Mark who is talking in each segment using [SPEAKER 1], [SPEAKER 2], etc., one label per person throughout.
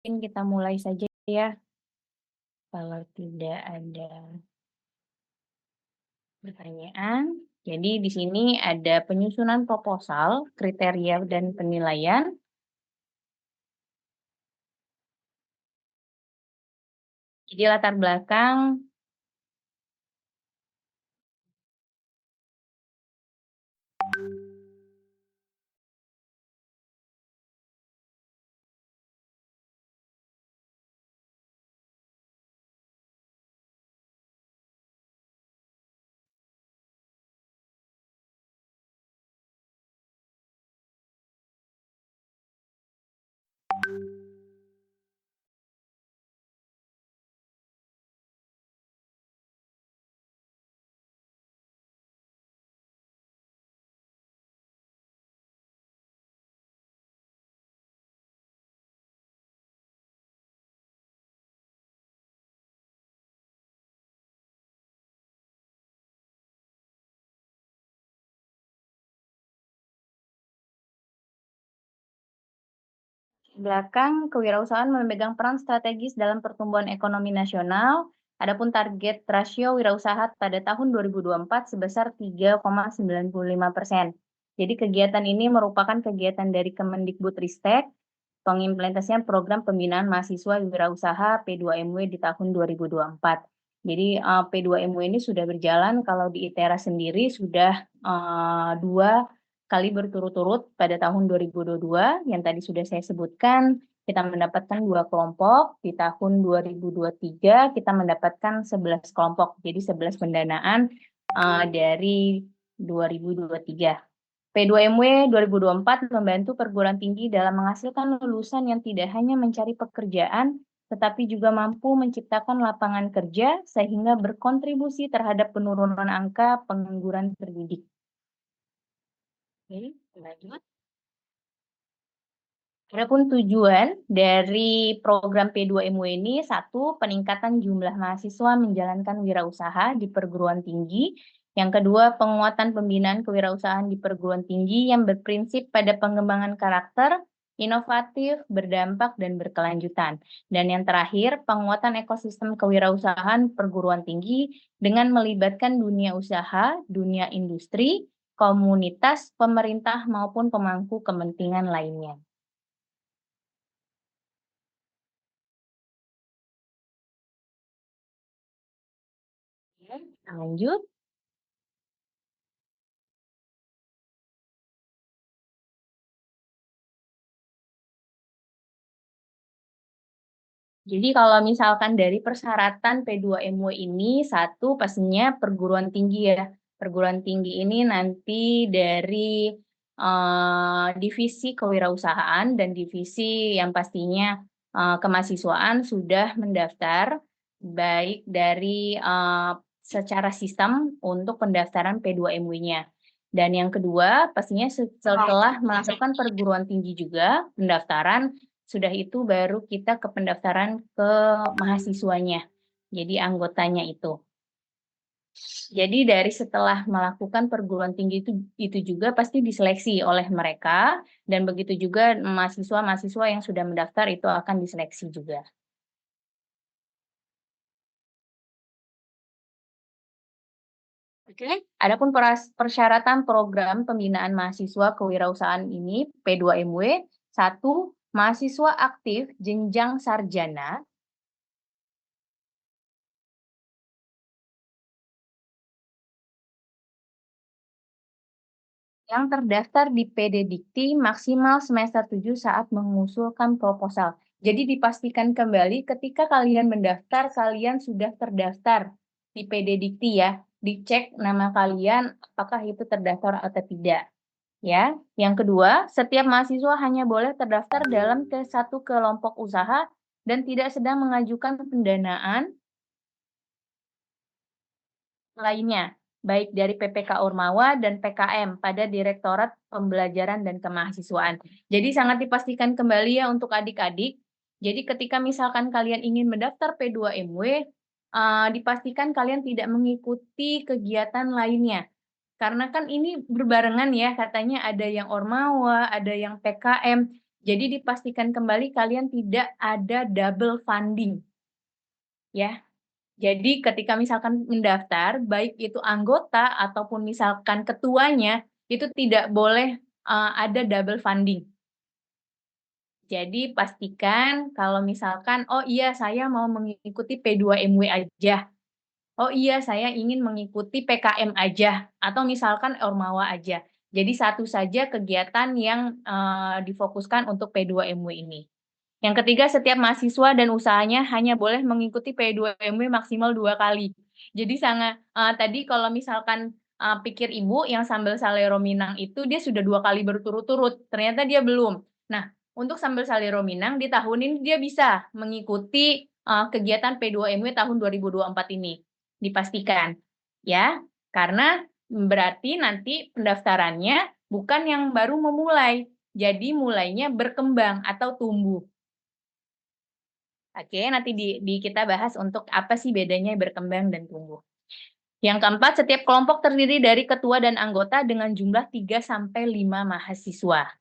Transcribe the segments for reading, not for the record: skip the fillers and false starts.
[SPEAKER 1] Mungkin kita mulai saja ya, kalau tidak ada pertanyaan. Jadi di sini ada penyusunan proposal, kriteria dan penilaian. Jadi latar belakang belakang kewirausahaan memegang peran strategis dalam pertumbuhan ekonomi nasional. Adapun target rasio wirausaha pada tahun 2024 sebesar 3,95%. Jadi kegiatan ini merupakan kegiatan dari Kemendikbudristek, pengimplementasian program pembinaan mahasiswa wirausaha P2MW di tahun 2024. Jadi P2MW ini sudah berjalan, kalau di ITERA sendiri sudah 2 kali berturut-turut pada tahun 2022 yang tadi sudah saya sebutkan. Kita mendapatkan 2 kelompok, di tahun 2023 kita mendapatkan 11 kelompok, jadi 11 pendanaan dari 2023. P2MW 2024 membantu perguruan tinggi dalam menghasilkan lulusan yang tidak hanya mencari pekerjaan, tetapi juga mampu menciptakan lapangan kerja sehingga berkontribusi terhadap penurunan angka pengangguran terdidik. Oke, lanjut. Adapun tujuan dari program P2MW ini, 1, peningkatan jumlah mahasiswa menjalankan wirausaha di perguruan tinggi. Yang kedua, penguatan pembinaan kewirausahaan di perguruan tinggi yang berprinsip pada pengembangan karakter, inovatif, berdampak, dan berkelanjutan. Dan yang terakhir, penguatan ekosistem kewirausahaan perguruan tinggi dengan melibatkan dunia usaha, dunia industri, komunitas, pemerintah, maupun pemangku kepentingan lainnya. Oke, lanjut. Jadi kalau misalkan dari persyaratan P2MW ini, 1 pastinya perguruan tinggi ya. Perguruan tinggi ini nanti dari divisi kewirausahaan dan divisi yang pastinya kemahasiswaan sudah mendaftar, baik dari secara sistem untuk pendaftaran P2MW-nya. Dan yang kedua, pastinya setelah melakukan perguruan tinggi juga pendaftaran, sudah itu baru kita ke pendaftaran ke mahasiswanya, jadi anggotanya itu. Jadi dari setelah melakukan perguruan tinggi itu juga pasti diseleksi oleh mereka, dan begitu juga mahasiswa-mahasiswa yang sudah mendaftar itu akan diseleksi juga. Oke. Adapun persyaratan program pembinaan mahasiswa kewirausahaan ini P2MW, 1, mahasiswa aktif jenjang sarjana yang terdaftar di PD Dikti maksimal semester 7 saat mengusulkan proposal. Jadi dipastikan kembali ketika kalian mendaftar, kalian sudah terdaftar di PD Dikti ya. Dicek nama kalian apakah itu terdaftar atau tidak. Ya. Yang kedua, setiap mahasiswa hanya boleh terdaftar dalam satu kelompok usaha dan tidak sedang mengajukan pendanaan lainnya, baik dari PPK Ormawa dan PKM pada Direktorat Pembelajaran dan Kemahasiswaan. Jadi sangat dipastikan kembali ya untuk adik-adik. Jadi ketika misalkan kalian ingin mendaftar P2MW, dipastikan kalian tidak mengikuti kegiatan lainnya. Karena kan ini berbarengan ya, katanya ada yang Ormawa, ada yang PKM. Jadi dipastikan kembali kalian tidak ada double funding, ya. Jadi ketika misalkan mendaftar, baik itu anggota ataupun misalkan ketuanya, itu tidak boleh, ada double funding. Jadi pastikan kalau misalkan, "Oh iya saya mau mengikuti P2MW aja. Oh iya saya ingin mengikuti PKM aja," atau misalkan Ormawa aja. Jadi satu saja kegiatan yang, difokuskan untuk P2MW ini. Yang ketiga, setiap mahasiswa dan usahanya hanya boleh mengikuti P2MW maksimal 2 kali. Jadi tadi kalau misalkan, pikir Ibu yang Sambal Salero Minang itu dia sudah 2 kali berturut-turut, ternyata dia belum. Nah, untuk Sambal Salero Minang di tahun ini dia bisa mengikuti, kegiatan P2MW tahun 2024 ini, dipastikan, ya. Karena berarti nanti pendaftarannya bukan yang baru memulai, jadi mulainya berkembang atau tumbuh. Oke, nanti kita bahas untuk apa sih bedanya berkembang dan tumbuh. Yang keempat, setiap kelompok terdiri dari ketua dan anggota dengan jumlah 3 sampai 5 mahasiswa.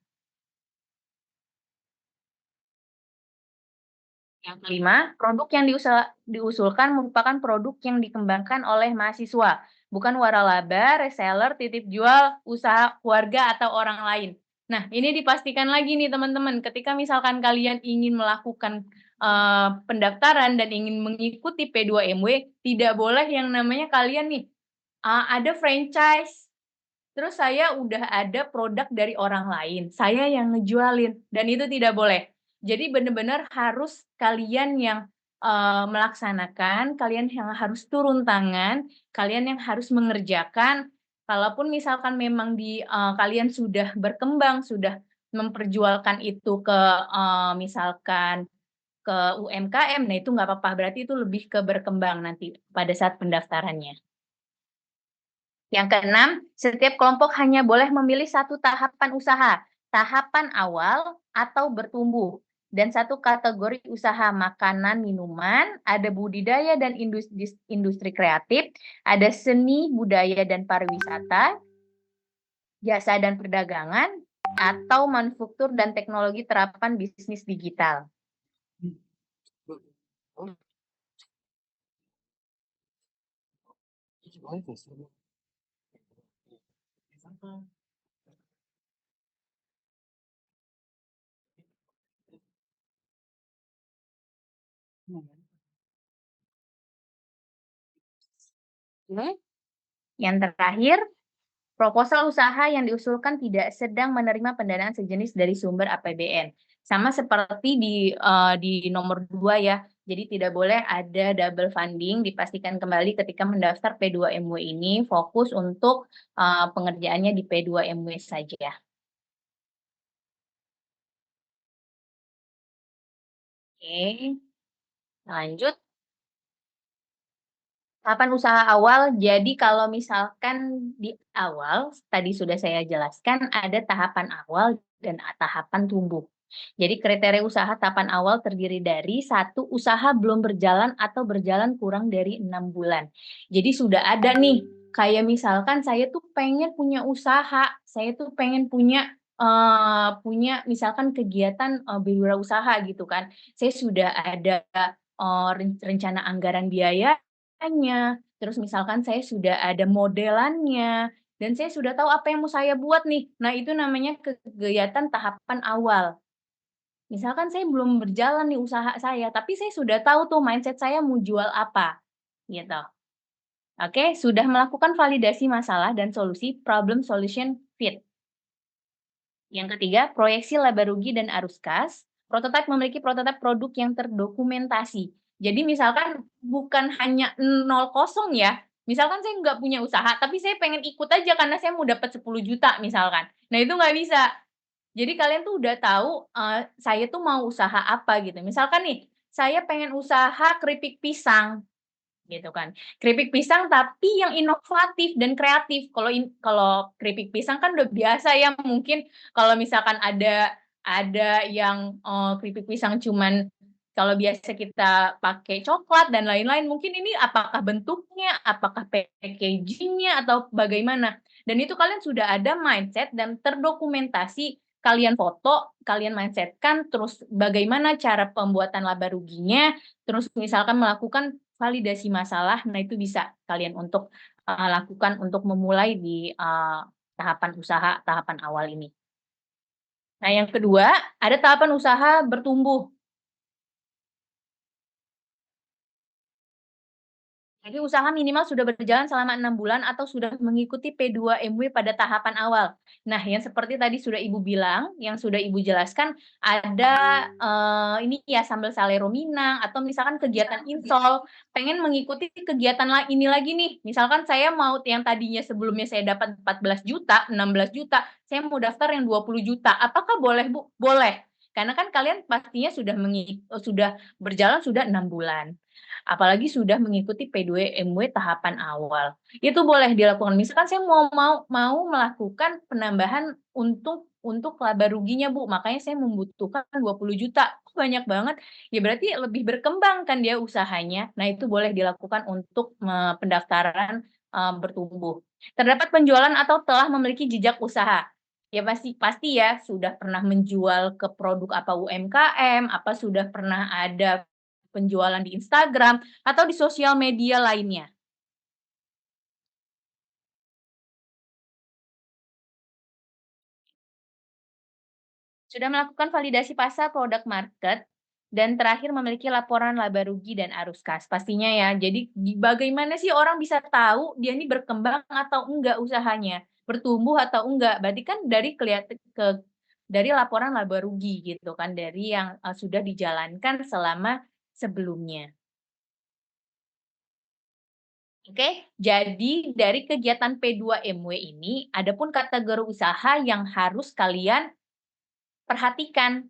[SPEAKER 1] Yang kelima, produk yang diusulkan merupakan produk yang dikembangkan oleh mahasiswa, bukan waralaba, reseller, titip jual, usaha keluarga atau orang lain. Nah, ini dipastikan lagi nih teman-teman, ketika misalkan kalian ingin melakukan pendaftaran dan ingin mengikuti P2MW, tidak boleh yang namanya kalian nih ada franchise, terus saya udah ada produk dari orang lain, saya yang ngejualin, dan itu tidak boleh. Jadi benar-benar harus kalian yang, melaksanakan, kalian yang harus turun tangan, kalian yang harus mengerjakan. Kalaupun misalkan memang kalian sudah berkembang, sudah memperjualkan itu ke, misalkan ke UMKM, nah itu nggak apa-apa, berarti itu lebih ke berkembang nanti pada saat pendaftarannya. Yang keenam, setiap kelompok hanya boleh memilih satu tahapan usaha, tahapan awal atau bertumbuh, dan satu kategori usaha makanan, minuman, ada budidaya dan industri kreatif, ada seni, budaya dan pariwisata, jasa dan perdagangan, atau manufaktur dan teknologi terapan bisnis digital. Yang terakhir, proposal usaha yang diusulkan tidak sedang menerima pendanaan sejenis dari sumber APBN. Sama seperti di nomor 2 ya, jadi tidak boleh ada double funding, dipastikan kembali ketika mendaftar P2MW ini fokus untuk, pengerjaannya di P2MW saja. Oke, lanjut. Tahapan usaha awal, jadi kalau misalkan di awal, tadi sudah saya jelaskan ada tahapan awal dan tahapan tumbuh. Jadi kriteria usaha tahapan awal terdiri dari satu usaha belum berjalan atau berjalan kurang dari 6 bulan. Jadi sudah ada nih, kayak misalkan saya tuh pengen punya usaha, saya tuh pengen punya misalkan kegiatan berwirausaha gitu kan. Saya sudah ada rencana anggaran biaya, terus misalkan saya sudah ada modelannya, dan saya sudah tahu apa yang mau saya buat nih. Nah, itu namanya kegiatan tahapan awal. Misalkan saya belum berjalan nih usaha saya, tapi saya sudah tahu tuh mindset saya mau jual apa, gitu. Oke, sudah melakukan validasi masalah dan solusi, problem solution fit. Yang ketiga, proyeksi laba rugi dan arus kas. Prototipe memiliki prototipe produk yang terdokumentasi. Jadi misalkan bukan hanya 0 kosong ya, misalkan saya nggak punya usaha, tapi saya pengen ikut aja karena saya mau dapat 10 juta misalkan. Nah itu nggak bisa. Jadi kalian tuh udah tahu, saya tuh mau usaha apa gitu. Misalkan nih, saya pengen usaha keripik pisang. Gitu kan. Keripik pisang tapi yang inovatif dan kreatif. Kalau keripik pisang kan udah biasa ya mungkin kalau misalkan ada yang, keripik pisang cuman kalau biasa kita pakai coklat dan lain-lain, mungkin ini apakah bentuknya, apakah packaging-nya, atau bagaimana. Dan itu kalian sudah ada mindset dan terdokumentasi kalian foto, kalian mindset-kan, terus bagaimana cara pembuatan laba ruginya, terus misalkan melakukan validasi masalah, nah itu bisa kalian untuk lakukan untuk memulai di tahapan usaha, tahapan awal ini. Nah, yang kedua, ada tahapan usaha bertumbuh. Jadi usaha minimal sudah berjalan selama 6 bulan atau sudah mengikuti P2MW pada tahapan awal. Nah, yang seperti tadi sudah Ibu bilang, yang sudah Ibu jelaskan, ada, ini ya, sambal Salero Minang, atau misalkan kegiatan insol, pengen mengikuti kegiatan ini lagi nih, misalkan saya mau yang tadinya sebelumnya saya dapat 14 juta, 16 juta, saya mau daftar yang 20 juta, apakah boleh, Bu? Boleh, karena kan kalian pastinya sudah berjalan sudah 6 bulan. Apalagi sudah mengikuti P2MW tahapan awal. Itu boleh dilakukan. Misalkan saya mau melakukan penambahan untuk laba ruginya, Bu, makanya saya membutuhkan 20 juta. Kok banyak banget? Ya berarti lebih berkembang kan dia usahanya. Nah, itu boleh dilakukan untuk pendaftaran bertumbuh. Terdapat penjualan atau telah memiliki jejak usaha. Ya pasti pasti ya, sudah pernah menjual ke produk apa UMKM, apa sudah pernah ada penjualan di Instagram, atau di sosial media lainnya. Sudah melakukan validasi pasar produk market, dan terakhir memiliki laporan laba rugi dan arus kas. Pastinya ya, jadi bagaimana sih orang bisa tahu dia ini berkembang atau enggak usahanya, bertumbuh atau enggak, berarti kan dari laporan laba rugi gitu kan, dari yang sudah dijalankan selama sebelumnya. Oke, jadi dari kegiatan P2MW ini, ada pun kategori usaha yang harus kalian perhatikan.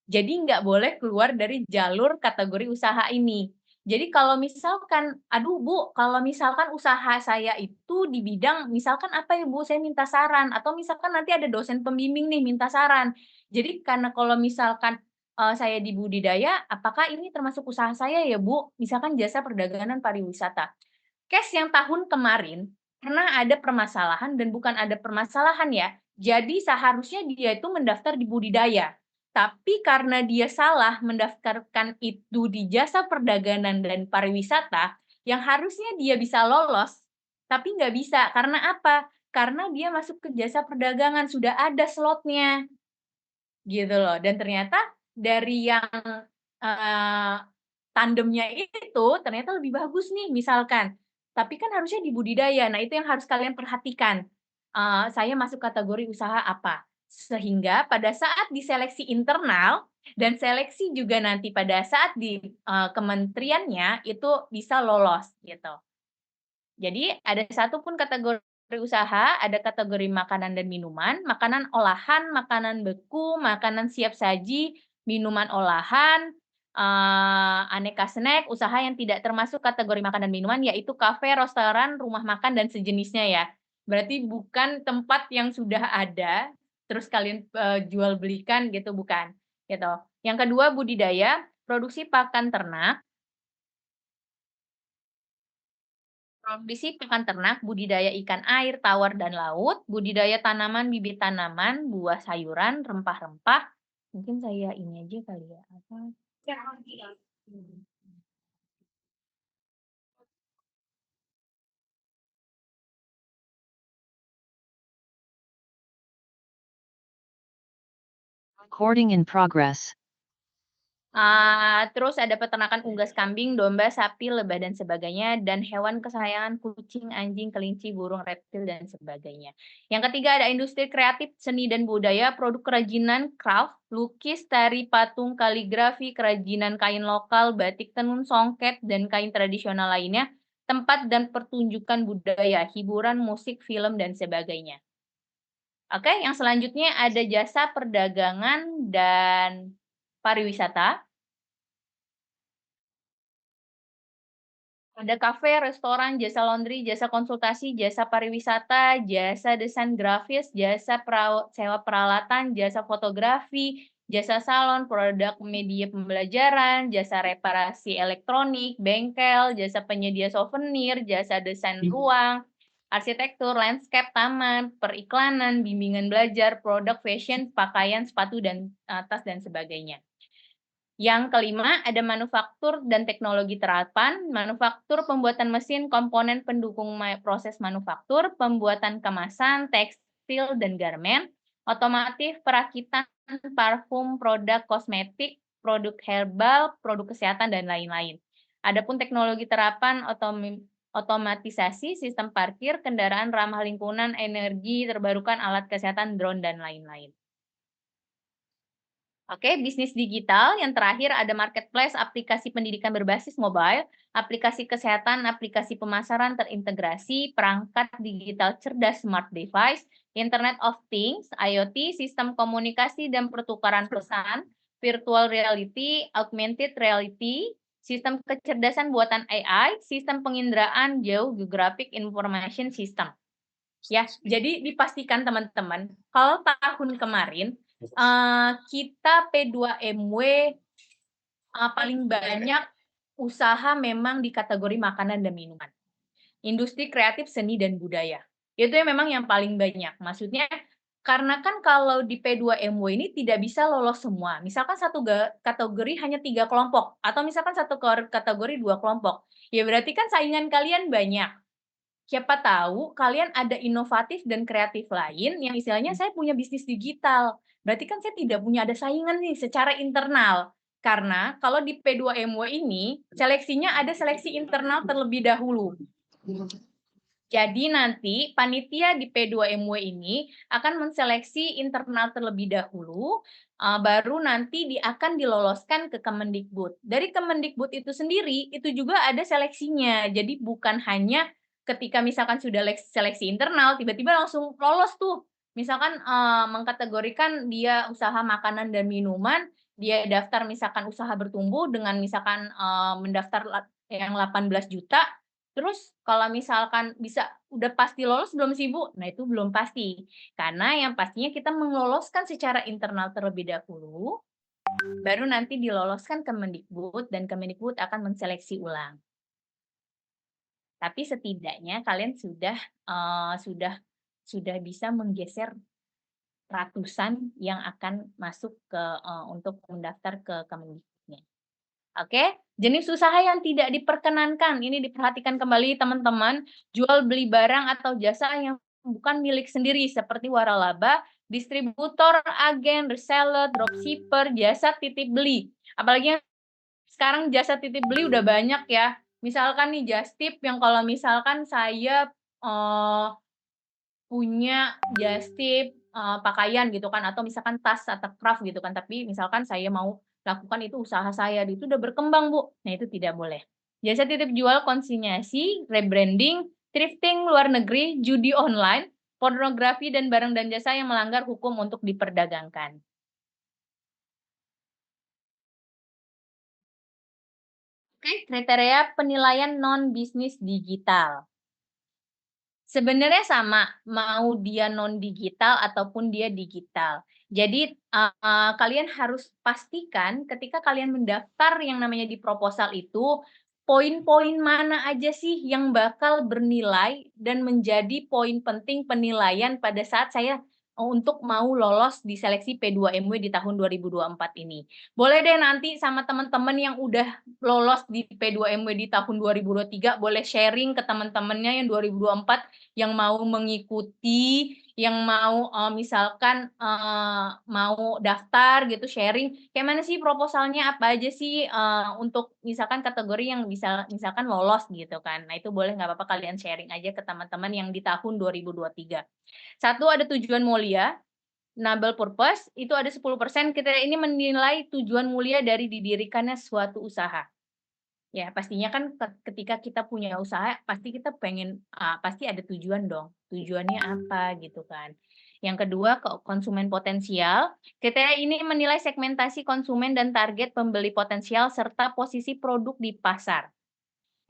[SPEAKER 1] Jadi nggak boleh keluar dari jalur kategori usaha ini. Jadi kalau misalkan, "Aduh Bu, kalau misalkan usaha saya itu di bidang misalkan apa ya Bu, saya minta saran," atau misalkan nanti ada dosen pembimbing nih minta saran. Jadi karena kalau misalkan, saya di budidaya, apakah ini termasuk usaha saya ya Bu? Misalkan jasa perdagangan pariwisata. Case yang tahun kemarin, pernah ada permasalahan dan bukan ada permasalahan ya, jadi seharusnya dia itu mendaftar di budidaya. Tapi karena dia salah mendaftarkan itu di jasa perdagangan dan pariwisata, yang harusnya dia bisa lolos, tapi nggak bisa. Karena apa? Karena dia masuk ke jasa perdagangan, sudah ada slotnya, gitu loh. Dan ternyata dari yang, eee, tandemnya itu ternyata lebih bagus nih misalkan, tapi kan harusnya di budidaya. Nah, itu yang harus kalian perhatikan, saya masuk kategori usaha apa. Sehingga pada saat diseleksi internal dan seleksi juga nanti pada saat di, kementeriannya itu bisa lolos gitu. Jadi ada satu pun kategori usaha, ada kategori makanan dan minuman, makanan olahan, makanan beku, makanan siap saji, minuman olahan, aneka snack, usaha yang tidak termasuk kategori makanan dan minuman, yaitu kafe, restoran, rumah makan, dan sejenisnya ya. Berarti bukan tempat yang sudah ada, terus kalian jual belikan gitu, bukan. Gitu. Yang kedua budidaya, produksi pakan ternak. Produksi pakan ternak, budidaya ikan air, tawar, dan laut, budidaya tanaman, bibit tanaman, buah sayuran, rempah-rempah. Mungkin saya ini aja kali ya, apa? Hmm.
[SPEAKER 2] Recording in progress.
[SPEAKER 1] Terus ada peternakan unggas kambing, domba, sapi, lebah, dan sebagainya, dan hewan kesayangan kucing, anjing, kelinci, burung, reptil, dan sebagainya. Yang ketiga ada industri kreatif, seni dan budaya, produk kerajinan, craft, lukis, tari, patung, kaligrafi, kerajinan kain lokal, batik tenun, songket, dan kain tradisional lainnya, tempat dan pertunjukan budaya, hiburan, musik, film, dan sebagainya. Oke, yang selanjutnya ada jasa perdagangan dan pariwisata. Ada kafe, restoran, jasa laundry, jasa konsultasi, jasa pariwisata, jasa desain grafis, jasa sewa peralatan, jasa fotografi, jasa salon, produk media pembelajaran, jasa reparasi elektronik, bengkel, jasa penyedia souvenir, jasa desain ruang, arsitektur, landscape, taman, periklanan, bimbingan belajar, produk fashion, pakaian, sepatu, dan tas, dan sebagainya. Yang kelima, ada manufaktur dan teknologi terapan, manufaktur pembuatan mesin, komponen pendukung proses manufaktur, pembuatan kemasan, tekstil dan garmen, otomotif, perakitan, parfum, produk kosmetik, produk herbal, produk kesehatan, dan lain-lain. Adapun teknologi terapan, otomatisasi, sistem parkir, kendaraan ramah lingkungan, energi terbarukan, alat kesehatan, drone, dan lain-lain. Oke, bisnis digital. Yang terakhir ada marketplace, aplikasi pendidikan berbasis mobile, aplikasi kesehatan, aplikasi pemasaran terintegrasi, perangkat digital cerdas smart device, Internet of Things, IoT, sistem komunikasi dan pertukaran pesan, virtual reality, augmented reality, sistem kecerdasan buatan AI, sistem penginderaan jauh, geographic information system. Ya, jadi dipastikan teman-teman, kalau tahun kemarin kita P2MW paling banyak usaha memang di kategori makanan dan minuman. Industri kreatif, seni, dan budaya. Itu yang memang yang paling banyak. Maksudnya, karena kan kalau di P2MW ini tidak bisa lolos semua. Misalkan satu kategori hanya 3 kelompok, atau misalkan satu kategori 2 kelompok. Ya berarti kan saingan kalian banyak. Siapa tahu kalian ada inovatif dan kreatif lain yang istilahnya saya punya bisnis digital. Berarti kan saya tidak punya ada saingan nih secara internal. Karena kalau di P2MW ini seleksinya ada seleksi internal terlebih dahulu. Jadi nanti panitia di P2MW ini akan menseleksi internal terlebih dahulu, baru nanti akan diloloskan ke Kemendikbud. Dari Kemendikbud itu sendiri, itu juga ada seleksinya. Jadi bukan hanya ketika misalkan sudah seleksi internal, tiba-tiba langsung lolos tuh. Misalkan mengkategorikan dia usaha makanan dan minuman, dia daftar misalkan usaha bertumbuh dengan misalkan mendaftar yang 18 juta, terus kalau misalkan bisa udah pasti lolos belum sih Bu? Nah itu belum pasti. Karena yang pastinya kita meloloskan secara internal terlebih dahulu, baru nanti diloloskan ke Mendikbud dan Kemendikbud akan menseleksi ulang. Tapi setidaknya kalian sudah bisa menggeser ratusan yang akan masuk untuk mendaftar ke Kemendikbudnya. Oke, jenis usaha yang tidak diperkenankan, ini diperhatikan kembali teman-teman, jual beli barang atau jasa yang bukan milik sendiri seperti waralaba, distributor, agen, reseller, dropshipper, jasa titip beli. Apalagi sekarang jasa titip beli udah banyak ya. Misalkan nih just tip yang kalau misalkan saya punya just tip pakaian gitu kan, atau misalkan tas atau craft gitu kan, tapi misalkan saya mau lakukan itu usaha saya, itu udah berkembang Bu. Nah itu tidak boleh. Jasa titip jual, konsinyasi, rebranding, thrifting luar negeri, judi online, pornografi, dan barang dan jasa yang melanggar hukum untuk diperdagangkan. Oke, kriteria penilaian non-bisnis digital. Sebenarnya sama, mau dia non-digital ataupun dia digital. Jadi, kalian harus pastikan ketika kalian mendaftar yang namanya di proposal itu, poin-poin mana aja sih yang bakal bernilai dan menjadi poin penting penilaian pada saat saya untuk mau lolos di seleksi P2MW di tahun 2024 ini. Boleh deh nanti sama teman-teman yang udah lolos di P2MW di tahun 2023, boleh sharing ke teman-temannya yang 2024 yang mau mengikuti, yang mau misalkan mau daftar gitu, sharing, kayak mana sih proposalnya, apa aja sih untuk misalkan kategori yang misalkan lolos gitu kan. Nah itu boleh nggak apa-apa kalian sharing aja ke teman-teman yang di tahun 2023. Satu, ada tujuan mulia, noble purpose, itu ada 10%, kita ini menilai tujuan mulia dari didirikannya suatu usaha. Ya, pastinya kan ketika kita punya usaha, pasti kita pengen, pasti ada tujuan dong. Tujuannya apa gitu kan. Yang kedua, konsumen potensial. Kriteria ini menilai segmentasi konsumen dan target pembeli potensial serta posisi produk di pasar.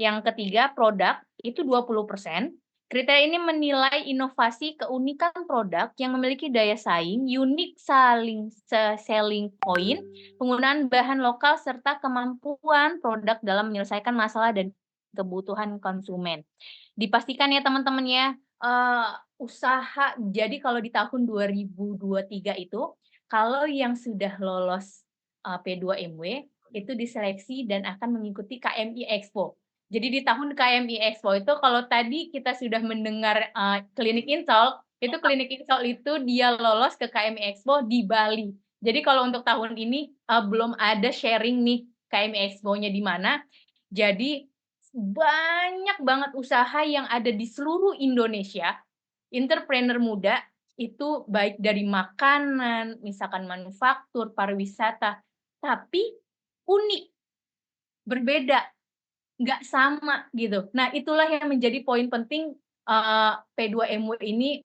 [SPEAKER 1] Yang ketiga, produk, itu 20%. Kriteria ini menilai inovasi, keunikan produk yang memiliki daya saing, unique selling point, penggunaan bahan lokal, serta kemampuan produk dalam menyelesaikan masalah dan kebutuhan konsumen. Dipastikan ya teman-teman ya, eee, usaha jadi kalau di tahun 2023 itu, kalau yang sudah lolos, P2MW itu diseleksi dan akan mengikuti KMI Expo. Jadi di tahun KMI Expo itu kalau tadi kita sudah mendengar, klinik insol, itu klinik insol itu dia lolos ke KMI Expo di Bali. Jadi kalau untuk tahun ini, belum ada sharing nih KMI Expo-nya di mana, jadi banyak banget usaha yang ada di seluruh Indonesia, entrepreneur muda, itu baik dari makanan, misalkan manufaktur, pariwisata, tapi unik, berbeda, nggak sama gitu. Nah, itulah yang menjadi poin penting, P2MW ini,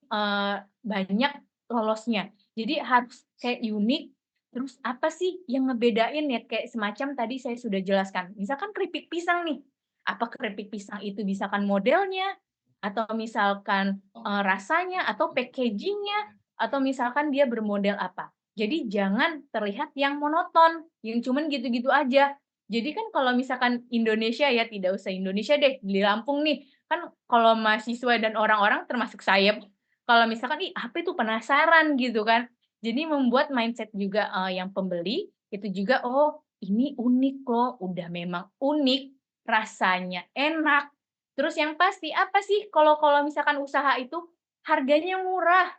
[SPEAKER 1] banyak lolosnya. Jadi harus kayak unik, terus apa sih yang ngebedain ya, kayak semacam tadi saya sudah jelaskan, misalkan keripik pisang nih, apa keripik pisang itu misalkan modelnya, atau misalkan, rasanya, atau packaging-nya, atau misalkan dia bermodel apa. Jadi jangan terlihat yang monoton, yang cuman gitu-gitu aja. Jadi kan kalau misalkan Indonesia ya, tidak usah Indonesia deh, di Lampung nih, kan kalau mahasiswa dan orang-orang termasuk saya, kalau misalkan, "Ih, apa itu?" Penasaran gitu kan. Jadi membuat mindset juga, yang pembeli, itu juga, "Oh, ini unik loh." Udah memang unik, rasanya enak, terus yang pasti apa sih kalau misalkan usaha itu, harganya murah.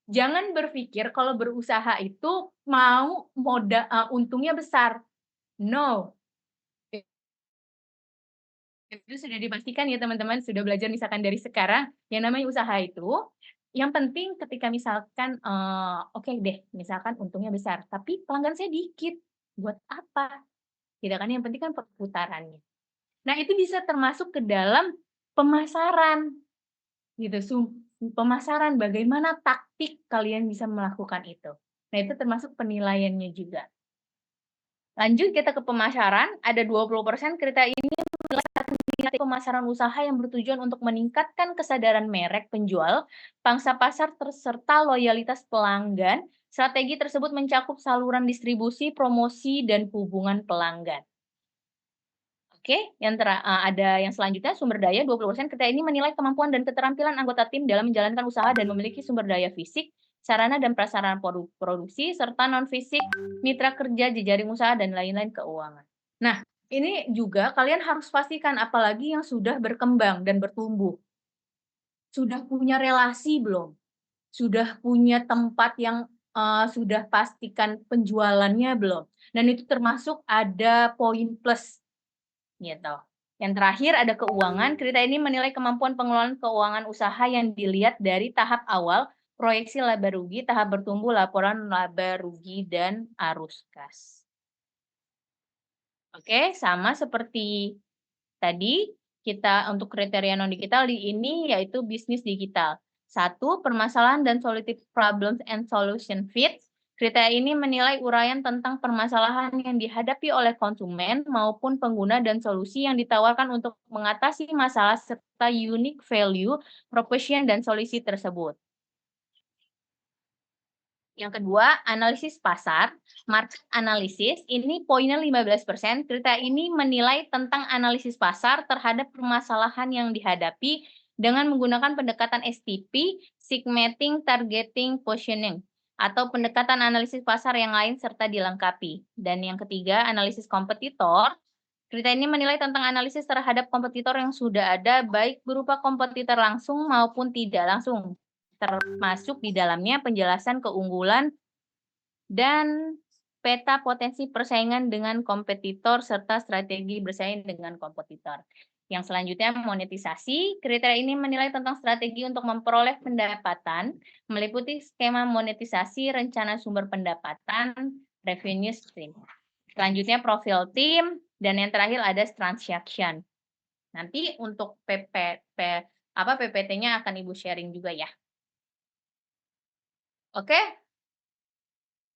[SPEAKER 1] Jangan berpikir kalau berusaha itu mau untungnya besar, no. Itu sudah dipastikan ya teman-teman, sudah belajar misalkan dari sekarang, yang namanya usaha itu, yang penting ketika misalkan, oke deh, misalkan untungnya besar, tapi pelanggan saya dikit, buat apa? Gitu kan, yang penting kan perputarannya. Nah, itu bisa termasuk ke dalam pemasaran, gitu, pemasaran, bagaimana taktik kalian bisa melakukan itu. Nah, itu termasuk penilaiannya juga. Lanjut kita ke pemasaran, ada 20% kriteria ini menilai pemasaran usaha yang bertujuan untuk meningkatkan kesadaran merek penjual, pangsa pasar, serta loyalitas pelanggan. Strategi tersebut mencakup saluran distribusi, promosi, dan hubungan pelanggan. Oke, ada yang selanjutnya sumber daya 20%. Kita ini menilai kemampuan dan keterampilan anggota tim dalam menjalankan usaha dan memiliki sumber daya fisik, sarana dan prasarana produksi, serta non-fisik, mitra kerja, jejaring usaha, dan lain-lain keuangan. Nah, ini juga kalian harus pastikan apalagi yang sudah berkembang dan bertumbuh. Sudah punya relasi belum? Sudah punya tempat yang, sudah pastikan penjualannya belum? Dan itu termasuk ada poin plus, gitu. Yang terakhir ada keuangan, kriteria ini menilai kemampuan pengelolaan keuangan usaha yang dilihat dari tahap awal, proyeksi laba rugi, tahap bertumbuh, laporan laba rugi, dan arus kas. Oke, sama seperti tadi, kita untuk kriteria non-digital di ini yaitu bisnis digital. Satu, permasalahan dan solutive problems and solution fit. Kriteria ini menilai uraian tentang permasalahan yang dihadapi oleh konsumen maupun pengguna dan solusi yang ditawarkan untuk mengatasi masalah serta unique value, proposition, dan solusi tersebut. Yang kedua, analisis pasar, market analysis, ini poinnya 15%. Kriteria ini menilai tentang analisis pasar terhadap permasalahan yang dihadapi dengan menggunakan pendekatan STP, segmenting, targeting, positioning, atau pendekatan analisis pasar yang lain serta dilengkapi. Dan yang ketiga, analisis kompetitor. Kriteria ini menilai tentang analisis terhadap kompetitor yang sudah ada, baik berupa kompetitor langsung maupun tidak langsung, termasuk di dalamnya penjelasan keunggulan dan peta potensi persaingan dengan kompetitor serta strategi bersaing dengan kompetitor. Yang selanjutnya monetisasi. Kriteria ini menilai tentang strategi untuk memperoleh pendapatan, meliputi skema monetisasi, rencana sumber pendapatan, revenue stream. Selanjutnya profil tim, dan yang terakhir ada transaction. Nanti untuk PPT-nya akan Ibu sharing juga ya. Oke?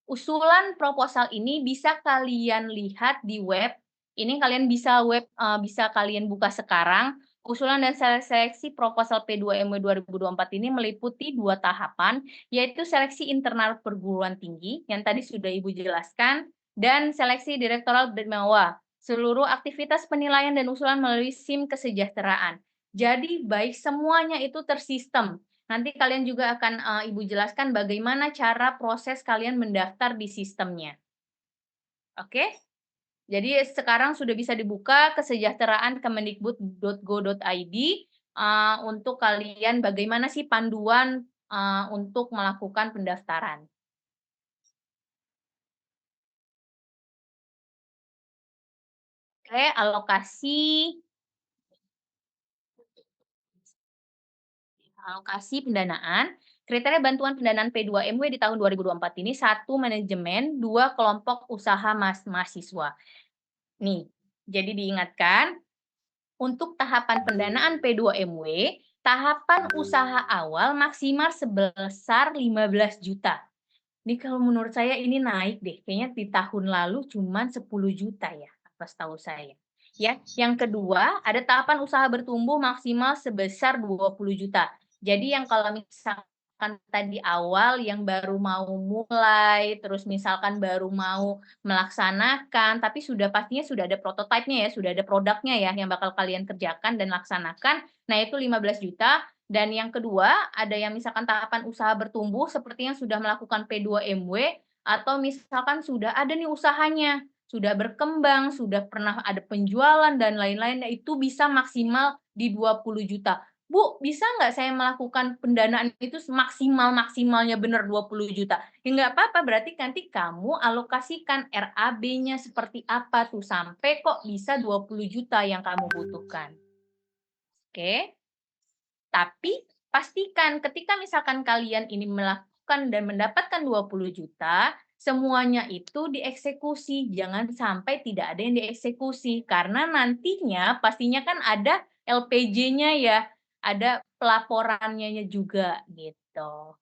[SPEAKER 1] Usulan proposal ini bisa kalian lihat di web. Ini kalian bisa kalian buka sekarang. Usulan dan seleksi proposal P2MW 2024 ini meliputi 2 tahapan, yaitu seleksi internal perguruan tinggi yang tadi sudah Ibu jelaskan, dan seleksi direktoral BEMAWA. Seluruh aktivitas penilaian dan usulan melalui SIM kesejahteraan. Jadi baik semuanya itu tersistem. Nanti kalian juga akan, Ibu jelaskan bagaimana cara proses kalian mendaftar di sistemnya. Oke? Jadi sekarang sudah bisa dibuka kesejahteraan.kemendikbud.go.id, untuk kalian bagaimana sih panduan, untuk melakukan pendaftaran. Oke, alokasi pendanaan, kriteria bantuan pendanaan P2MW di tahun 2024 ini, 1 manajemen, 2 kelompok usaha mahasiswa. Nih, jadi diingatkan, untuk tahapan pendanaan P2MW, tahapan usaha awal maksimal sebesar 15 juta. Ini kalau menurut saya ini naik deh, kayaknya di tahun lalu cuman 10 juta ya, apa setahu saya. Ya, yang kedua, ada tahapan usaha bertumbuh maksimal sebesar 20 juta. Jadi yang kalau misalkan tadi awal yang baru mau mulai, terus misalkan baru mau melaksanakan, tapi pastinya sudah ada prototipenya ya, sudah ada produknya ya yang bakal kalian kerjakan dan laksanakan. Nah, itu 15 juta. Dan yang kedua, ada yang misalkan tahapan usaha bertumbuh seperti yang sudah melakukan P2MW atau misalkan sudah ada nih usahanya, sudah berkembang, sudah pernah ada penjualan dan lain-lain, itu bisa maksimal di 20 juta. Bu, bisa nggak saya melakukan pendanaan itu maksimalnya benar 20 juta? Ya nggak apa-apa, berarti nanti kamu alokasikan RAB-nya seperti apa tuh, sampai kok bisa 20 juta yang kamu butuhkan. Oke? Tapi pastikan ketika misalkan kalian ini melakukan dan mendapatkan 20 juta, semuanya itu dieksekusi. Jangan sampai tidak ada yang dieksekusi. Karena nantinya pastinya kan ada LPJ-nya ya, ada pelaporannya juga gitu.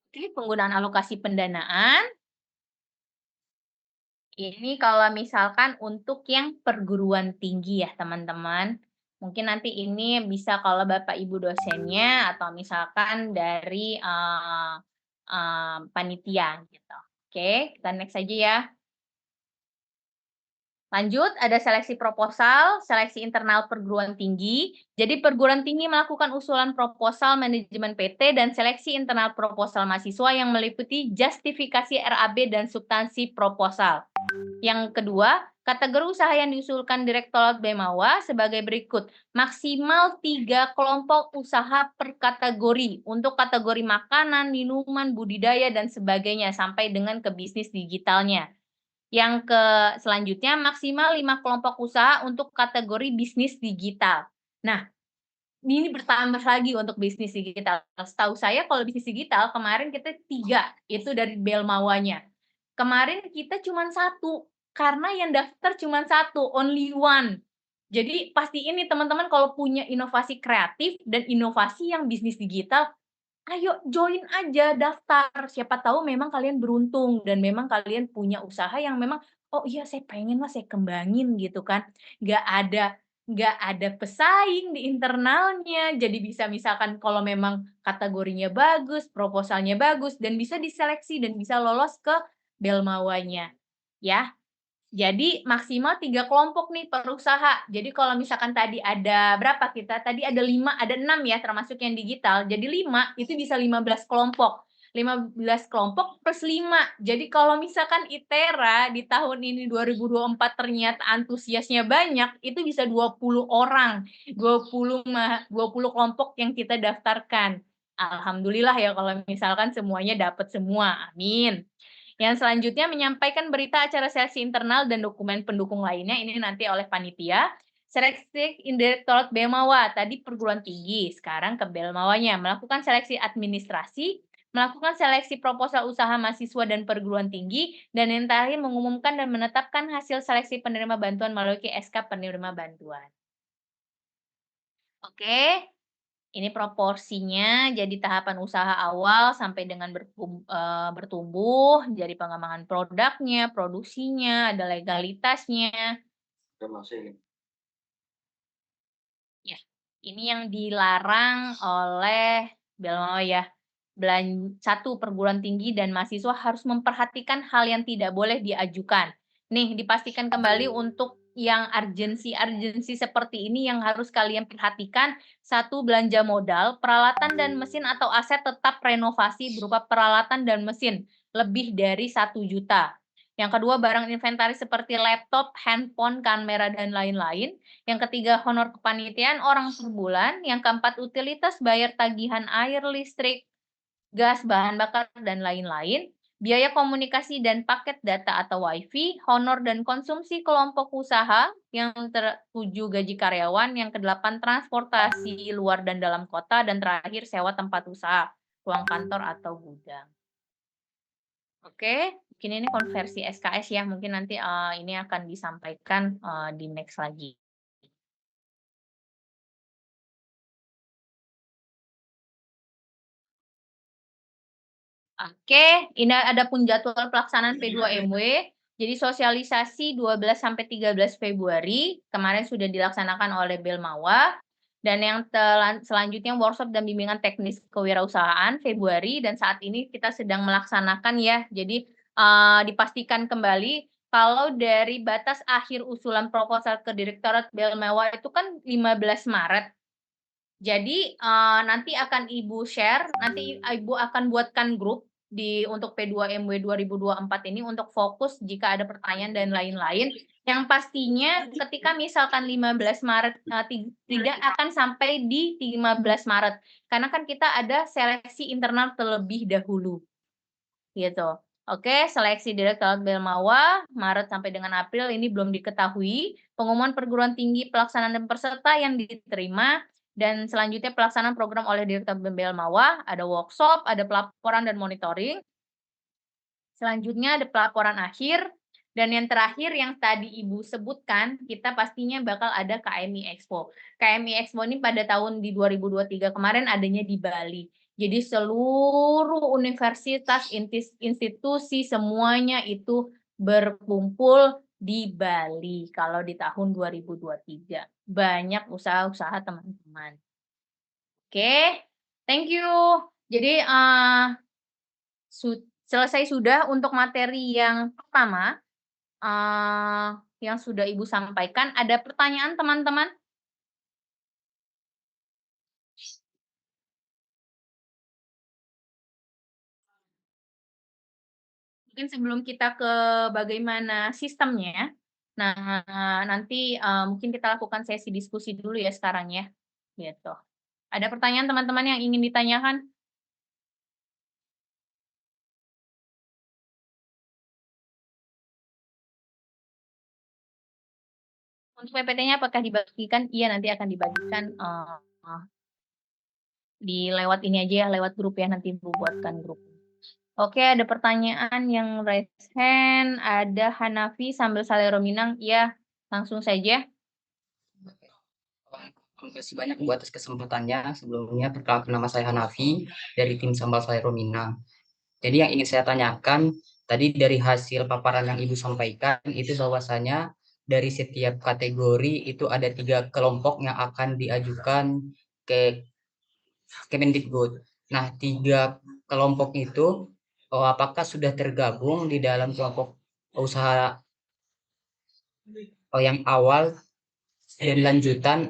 [SPEAKER 1] Oke, penggunaan alokasi pendanaan. Ini kalau misalkan untuk yang perguruan tinggi ya teman-teman. Mungkin nanti ini bisa kalau Bapak Ibu dosennya atau misalkan dari, panitia gitu. Oke, kita next aja ya. Lanjut, ada seleksi proposal, seleksi internal perguruan tinggi. Jadi perguruan tinggi melakukan usulan proposal manajemen PT dan seleksi internal proposal mahasiswa yang meliputi justifikasi RAB dan substansi proposal. Yang kedua, kategori usaha yang diusulkan Direktorat BEMAWA sebagai berikut. Maksimal 3 kelompok usaha per kategori untuk kategori makanan, minuman, budidaya, dan sebagainya sampai dengan ke bisnis digitalnya. Yang selanjutnya maksimal 5 kelompok usaha untuk kategori bisnis digital. Nah, ini bertambah lagi untuk bisnis digital. Setahu saya kalau bisnis digital kemarin kita 3, itu dari Belmawanya. Kemarin kita cuma 1, karena yang daftar cuma 1, only one. Jadi pasti ini teman-teman kalau punya inovasi kreatif dan inovasi yang bisnis digital, ayo join aja, daftar. Siapa tahu memang kalian beruntung dan memang kalian punya usaha yang memang, "Oh iya saya pengen Mas, saya kembangin," gitu kan. Nggak ada nggak ada pesaing di internalnya, jadi bisa misalkan kalau memang kategorinya bagus, proposalnya bagus, dan bisa diseleksi dan bisa lolos ke Belmawanya, ya. Jadi maksimal 3 kelompok nih per usaha. Jadi kalau misalkan tadi ada berapa kita? Tadi ada 5, ada 6 ya termasuk yang digital. Jadi 5 itu bisa 15 kelompok. 15 kelompok plus 5. Jadi kalau misalkan ITERA di tahun ini 2024 ternyata antusiasnya banyak, itu bisa 20 orang, 20 kelompok yang kita daftarkan. Alhamdulillah ya kalau misalkan semuanya dapat semua, amin. Yang selanjutnya menyampaikan berita acara seleksi internal dan dokumen pendukung lainnya, ini nanti oleh panitia. Seleksi Direktorat BEMAWA, tadi perguruan tinggi, sekarang ke Belmawanya. Melakukan seleksi administrasi, melakukan seleksi proposal usaha mahasiswa dan perguruan tinggi, dan yang terakhir mengumumkan dan menetapkan hasil seleksi penerima bantuan melalui SK penerima bantuan. Oke, ini proporsinya, jadi tahapan usaha awal sampai dengan bertumbuh, dari pengembangan produknya, produksinya, ada legalitasnya. Ya, ini yang dilarang oleh Belmau ya. 1, perguruan tinggi dan mahasiswa harus memperhatikan hal yang tidak boleh diajukan. Nih, dipastikan kembali untuk yang urgensi seperti ini yang harus kalian perhatikan. 1, belanja modal, peralatan dan mesin atau aset tetap renovasi berupa peralatan dan mesin lebih dari 1 juta. Yang kedua, barang inventaris seperti laptop, handphone, kamera, dan lain-lain. Yang ketiga, honor kepanitiaan orang per bulan. Yang keempat, utilitas bayar tagihan air, listrik, gas, bahan bakar, dan lain-lain. Biaya komunikasi dan paket data atau WiFi, honor dan konsumsi kelompok usaha, yang ke-7 gaji karyawan, yang ke-8 transportasi luar dan dalam kota, dan terakhir sewa tempat usaha, ruang kantor atau gudang. Oke, mungkin ini konversi SKS ya, mungkin nanti ini akan disampaikan di next lagi. Oke, ini ada pun jadwal pelaksanaan P2MW. Jadi sosialisasi 12 sampai 13 Februari, kemarin sudah dilaksanakan oleh Belmawa. Dan yang selanjutnya workshop dan bimbingan teknis kewirausahaan Februari, dan saat ini kita sedang melaksanakan ya. Jadi dipastikan kembali kalau dari batas akhir usulan proposal ke Direktorat Belmawa itu kan 15 Maret. Jadi nanti akan Ibu share, nanti Ibu akan buatkan grup untuk P2MW 2024 ini untuk fokus jika ada pertanyaan dan lain-lain. Yang pastinya ketika misalkan 15 Maret tidak akan sampai di 15 Maret. Karena kan kita ada seleksi internal terlebih dahulu. Gitu. Oke, seleksi Direktorat Belmawa Maret sampai dengan April ini belum diketahui. Pengumuman perguruan tinggi pelaksanaan dan peserta yang diterima, dan selanjutnya pelaksanaan program oleh Direktorat Belmawa, ada workshop, ada pelaporan dan monitoring. Selanjutnya ada pelaporan akhir, dan yang terakhir yang tadi Ibu sebutkan, kita pastinya bakal ada KMI Expo. KMI Expo ini pada tahun di 2023 kemarin adanya di Bali. Jadi seluruh universitas, institusi semuanya itu berkumpul di Bali kalau di tahun 2023. Banyak usaha-usaha teman-teman. Oke, thank you. Jadi selesai sudah untuk materi yang pertama yang sudah Ibu sampaikan. Ada pertanyaan teman-teman? Mungkin sebelum kita ke bagaimana sistemnya, nah nanti mungkin kita lakukan sesi diskusi dulu ya sekarang ya. Gitu. Ada pertanyaan teman-teman yang ingin ditanyakan? Untuk PPT-nya apakah dibagikan? Iya, nanti akan dibagikan di lewat ini aja ya, lewat grup ya, nanti Ibu buatkan grup. Oke, ada pertanyaan yang raise hand, ada Hanafi sambil Salero Minang. Iya, langsung saja.
[SPEAKER 3] Terima kasih banyak Bu atas kesempatannya. Sebelumnya perkenalkan, nama saya Hanafi dari tim Sambal Salero Minang. Jadi yang ingin saya tanyakan, tadi dari hasil paparan yang Ibu sampaikan itu bahwasanya dari setiap kategori itu ada 3 kelompok yang akan diajukan ke Kemendikbud. Nah, 3 kelompok itu apakah sudah tergabung di dalam kelompok usaha yang awal dan lanjutan,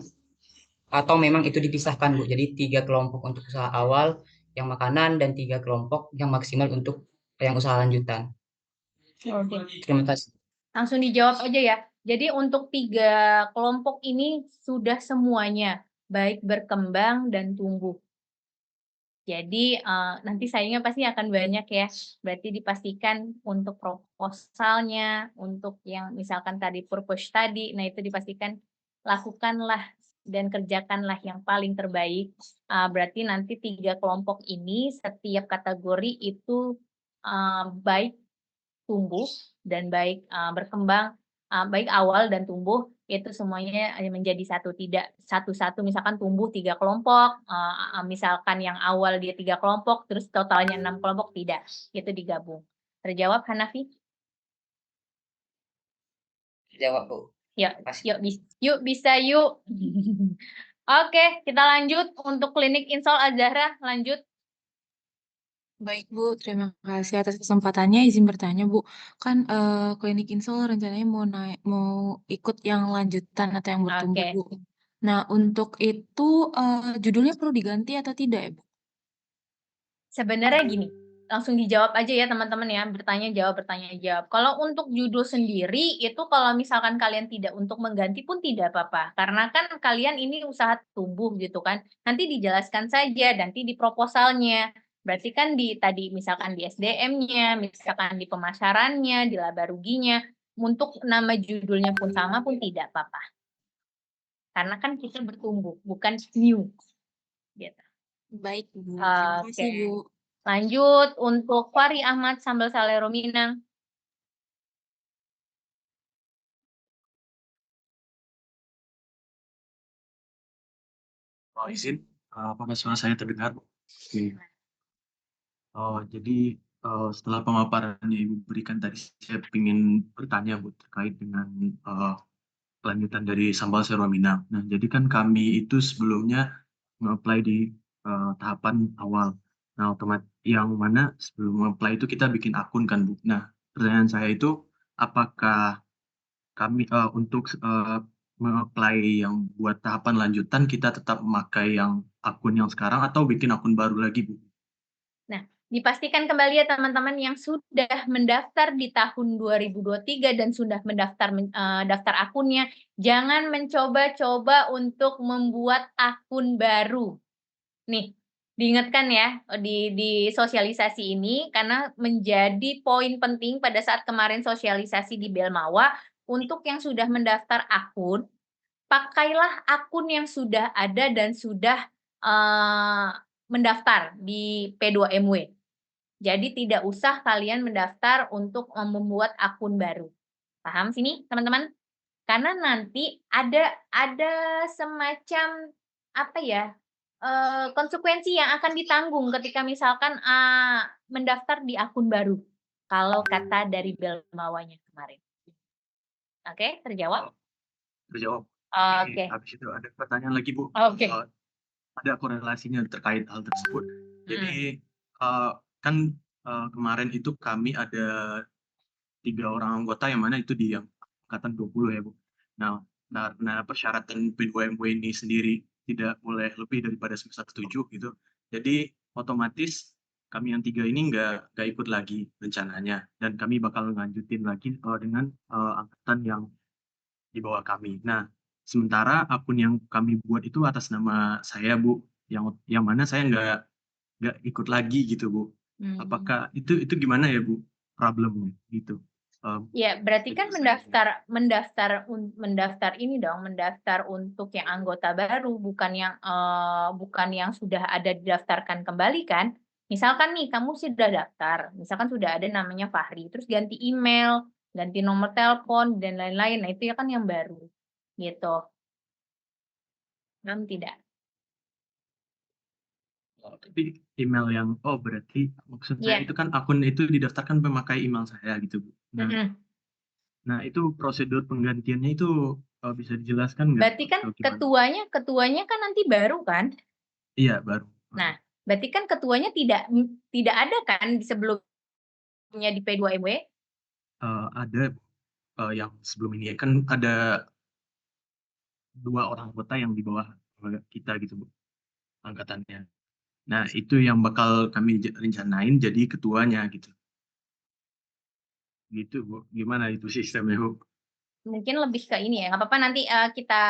[SPEAKER 3] atau memang itu dipisahkan Bu? Jadi 3 kelompok untuk usaha awal yang makanan dan 3 kelompok yang maksimal untuk yang usaha lanjutan.
[SPEAKER 1] Oke.
[SPEAKER 3] Terima kasih.
[SPEAKER 1] Langsung dijawab aja ya. Jadi untuk 3 kelompok ini sudah semuanya baik berkembang dan tumbuh. Jadi nanti sayangnya pasti akan banyak ya. Berarti dipastikan untuk proposalnya, untuk yang misalkan tadi purpose tadi, nah itu dipastikan lakukanlah dan kerjakanlah yang paling terbaik. Berarti nanti 3 kelompok ini setiap kategori itu baik tumbuh dan baik berkembang, baik awal dan tumbuh itu semuanya menjadi satu, tidak satu-satu misalkan tumbuh 3 kelompok, misalkan yang awal dia 3 kelompok terus totalnya 6 kelompok, tidak, itu digabung. Terjawab Hanafi?
[SPEAKER 3] Jawab Bu.
[SPEAKER 1] Yuk bisa yuk. Oke, kita lanjut untuk klinik Insol Az-Zahra, lanjut.
[SPEAKER 4] Baik Bu, terima kasih atas kesempatannya. Izin bertanya Bu, kan Klinik Insol rencananya mau ikut yang lanjutan atau yang bertumbuh
[SPEAKER 1] Oke.
[SPEAKER 4] Bu. Nah, untuk itu judulnya perlu diganti atau tidak ya Bu?
[SPEAKER 1] Sebenarnya gini, langsung dijawab aja ya teman-teman ya, bertanya jawab, bertanya jawab. Kalau untuk judul sendiri, itu kalau misalkan kalian tidak untuk mengganti pun tidak apa-apa. Karena kan kalian ini usaha tumbuh gitu kan. Nanti dijelaskan saja, nanti di proposalnya. Berarti kan di tadi misalkan di SDM-nya, misalkan di pemasarannya, di laba ruginya, untuk nama judulnya pun sama pun tidak apa-apa. Karena kan kita bertumbuh, bukan new. Gitu.
[SPEAKER 4] Baik Bu, terima
[SPEAKER 1] Oke.
[SPEAKER 4] kasih Bu.
[SPEAKER 1] Lanjut untuk Fahri Ahmad Sambal Salero Minang.
[SPEAKER 5] Izin, apakah suara saya terdengar? Oke. Jadi setelah pemaparan yang Ibu berikan tadi, saya ingin bertanya Bu terkait dengan kelanjutan dari Sambal Sero Minang. Nah, jadi kan kami itu sebelumnya nge-apply di tahapan awal. Nah, yang mana sebelum nge-apply itu kita bikin akun kan Bu. Nah, pertanyaan saya itu apakah kami untuk nge-apply yang buat tahapan lanjutan kita tetap memakai yang akun yang sekarang atau bikin akun baru lagi Bu?
[SPEAKER 1] Nah, dipastikan kembali ya teman-teman yang sudah mendaftar di tahun 2023 dan sudah mendaftar daftar akunnya, jangan mencoba-coba untuk membuat akun baru. Nih, diingatkan ya di sosialisasi ini karena menjadi poin penting pada saat kemarin sosialisasi di Belmawa untuk yang sudah mendaftar akun, pakailah akun yang sudah ada dan sudah mendaftar di P2MW. Jadi tidak usah kalian mendaftar untuk membuat akun baru. Paham sini teman-teman? Karena nanti ada semacam apa ya, konsekuensi yang akan ditanggung ketika misalkan, mendaftar di akun baru, kalau kata dari Belmawanya kemarin. Oke, terjawab?
[SPEAKER 5] Oh, terjawab.
[SPEAKER 1] Oke.
[SPEAKER 5] Habis itu ada pertanyaan lagi Bu.
[SPEAKER 1] Oke.
[SPEAKER 5] Ada korelasinya terkait hal tersebut. Jadi kan kemarin itu kami ada 3 orang anggota yang mana itu di angkatan 20 ya Bu. Nah, karena persyaratan P2MW ini sendiri tidak boleh lebih daripada semester 7 gitu. Jadi otomatis kami yang 3 ini nggak ikut lagi rencananya dan kami bakal lanjutin lagi dengan angkatan yang di bawah kami. Nah, sementara akun yang kami buat itu atas nama saya Bu, yang mana saya nggak ikut lagi gitu Bu. Apakah itu gimana ya Bu problemnya gitu?
[SPEAKER 1] Ya, berarti kan mendaftar ini dong, mendaftar untuk yang anggota baru, bukan yang sudah ada didaftarkan kembali kan? Misalkan nih kamu sudah daftar, misalkan sudah ada namanya Fahri, terus ganti email, ganti nomor telepon dan lain-lain. Nah, itu ya kan yang baru. Gitu. Paham tidak?
[SPEAKER 5] Tapi email yang berarti maksud saya
[SPEAKER 1] Iya.
[SPEAKER 5] itu kan akun itu didaftarkan memakai email saya gitu Bu. Nah itu prosedur penggantiannya itu bisa dijelaskan nggak
[SPEAKER 1] Berarti kan
[SPEAKER 5] atau gimana?
[SPEAKER 1] ketuanya kan nanti baru kan?
[SPEAKER 5] Iya baru.
[SPEAKER 1] Nah, berarti kan ketuanya tidak ada kan di sebelumnya di P2MW?
[SPEAKER 5] Ada yang sebelum ini kan ada 2 orang anggota yang di bawah kita gitu Bu, angkatannya. Nah itu yang bakal kami rencanain jadi ketuanya gitu. Gitu Bu, gimana itu sistemnya Bu?
[SPEAKER 1] Mungkin lebih ke ini ya, nggak apa-apa nanti, kita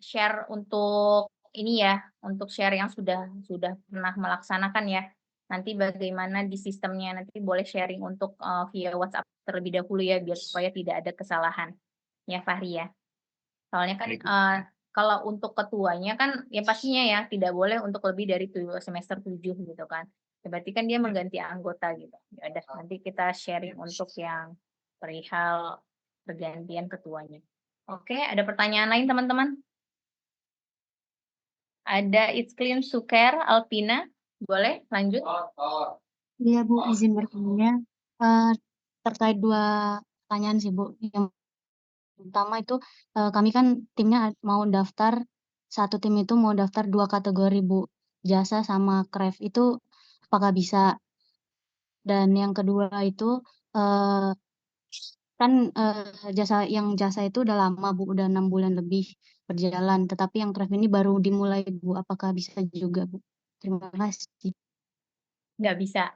[SPEAKER 1] share untuk ini ya, untuk share yang sudah pernah melaksanakan ya. Nanti bagaimana di sistemnya, nanti boleh sharing untuk, via WhatsApp terlebih dahulu ya, biar supaya tidak ada kesalahan, ya Fahri ya. Soalnya kan,
[SPEAKER 5] Baik.
[SPEAKER 1] kalau untuk ketuanya kan ya pastinya ya tidak boleh untuk lebih dari semester 7 gitu kan. Ya berarti kan dia mengganti anggota gitu. Ya udah nanti kita sharing untuk yang perihal pergantian ketuanya. Oke, ada pertanyaan lain teman-teman? Ada Itzklin Suker Alpina, boleh lanjut?
[SPEAKER 6] Iya Bu, izin bertanya. Terkait 2 pertanyaan sih Bu. Yang pertama itu, kami kan timnya mau daftar, satu tim itu mau daftar 2 kategori Bu, jasa sama craft itu apakah bisa Dan yang kedua itu eh, kan jasa itu udah lama Bu, udah 6 bulan lebih berjalan. Tetapi yang draft ini baru dimulai Bu. Apakah bisa juga Bu? Terima kasih.
[SPEAKER 1] Nggak bisa.